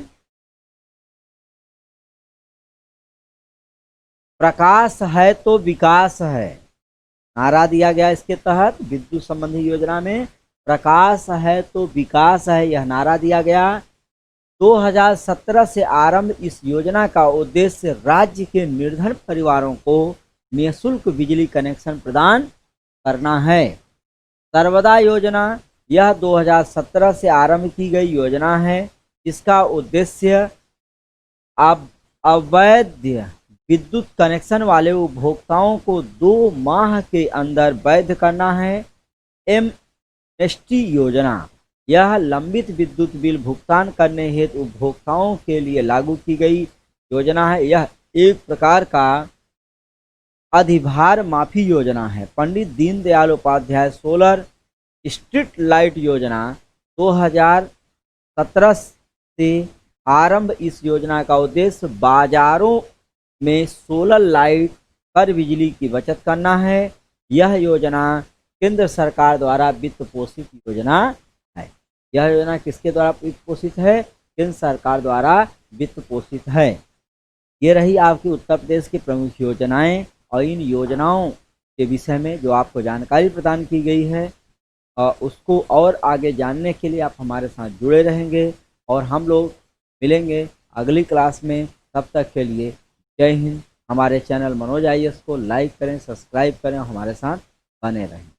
प्रकाश है तो विकास है, नारा दिया गया इसके तहत। विद्युत संबंधी योजना में प्रकाश है तो विकास है, यह नारा दिया गया। 2017 से आरंभ इस योजना का उद्देश्य राज्य के निर्धन परिवारों को निःशुल्क बिजली कनेक्शन प्रदान करना है। सर्वदा योजना, यह 2017 से आरंभ की गई योजना है। इसका उद्देश्य अवैध विद्युत कनेक्शन वाले उपभोक्ताओं को 2 माह के अंदर वैध करना है। एमएसटी योजना, यह लंबित विद्युत बिल भुगतान करने हेतु उपभोक्ताओं के लिए लागू की गई योजना है। यह एक प्रकार का अधिभार माफी योजना है। Pandit Deendayal Upadhyay solar street light योजना 2017 से आरंभ इस योजना का उद्देश्य बाजारों में सोलर लाइट पर बिजली की बचत करना है। यह योजना केंद्र सरकार द्वारा वित्त पोषित योजना है। यह योजना किसके द्वारा वित्त पोषित है? केंद्र सरकार द्वारा वित्त पोषित है। ये रही आपकी उत्तर प्रदेश की प्रमुख योजनाएं, और इन योजनाओं के विषय में जो आपको जानकारी प्रदान की गई है उसको और आगे जानने के लिए आप हमारे साथ जुड़े रहेंगे, और हम लोग मिलेंगे अगली क्लास में। तब तक के लिए जय हिंद। हमारे चैनल मनोज IAS को लाइक करें, सब्सक्राइब करें और हमारे साथ बने रहें।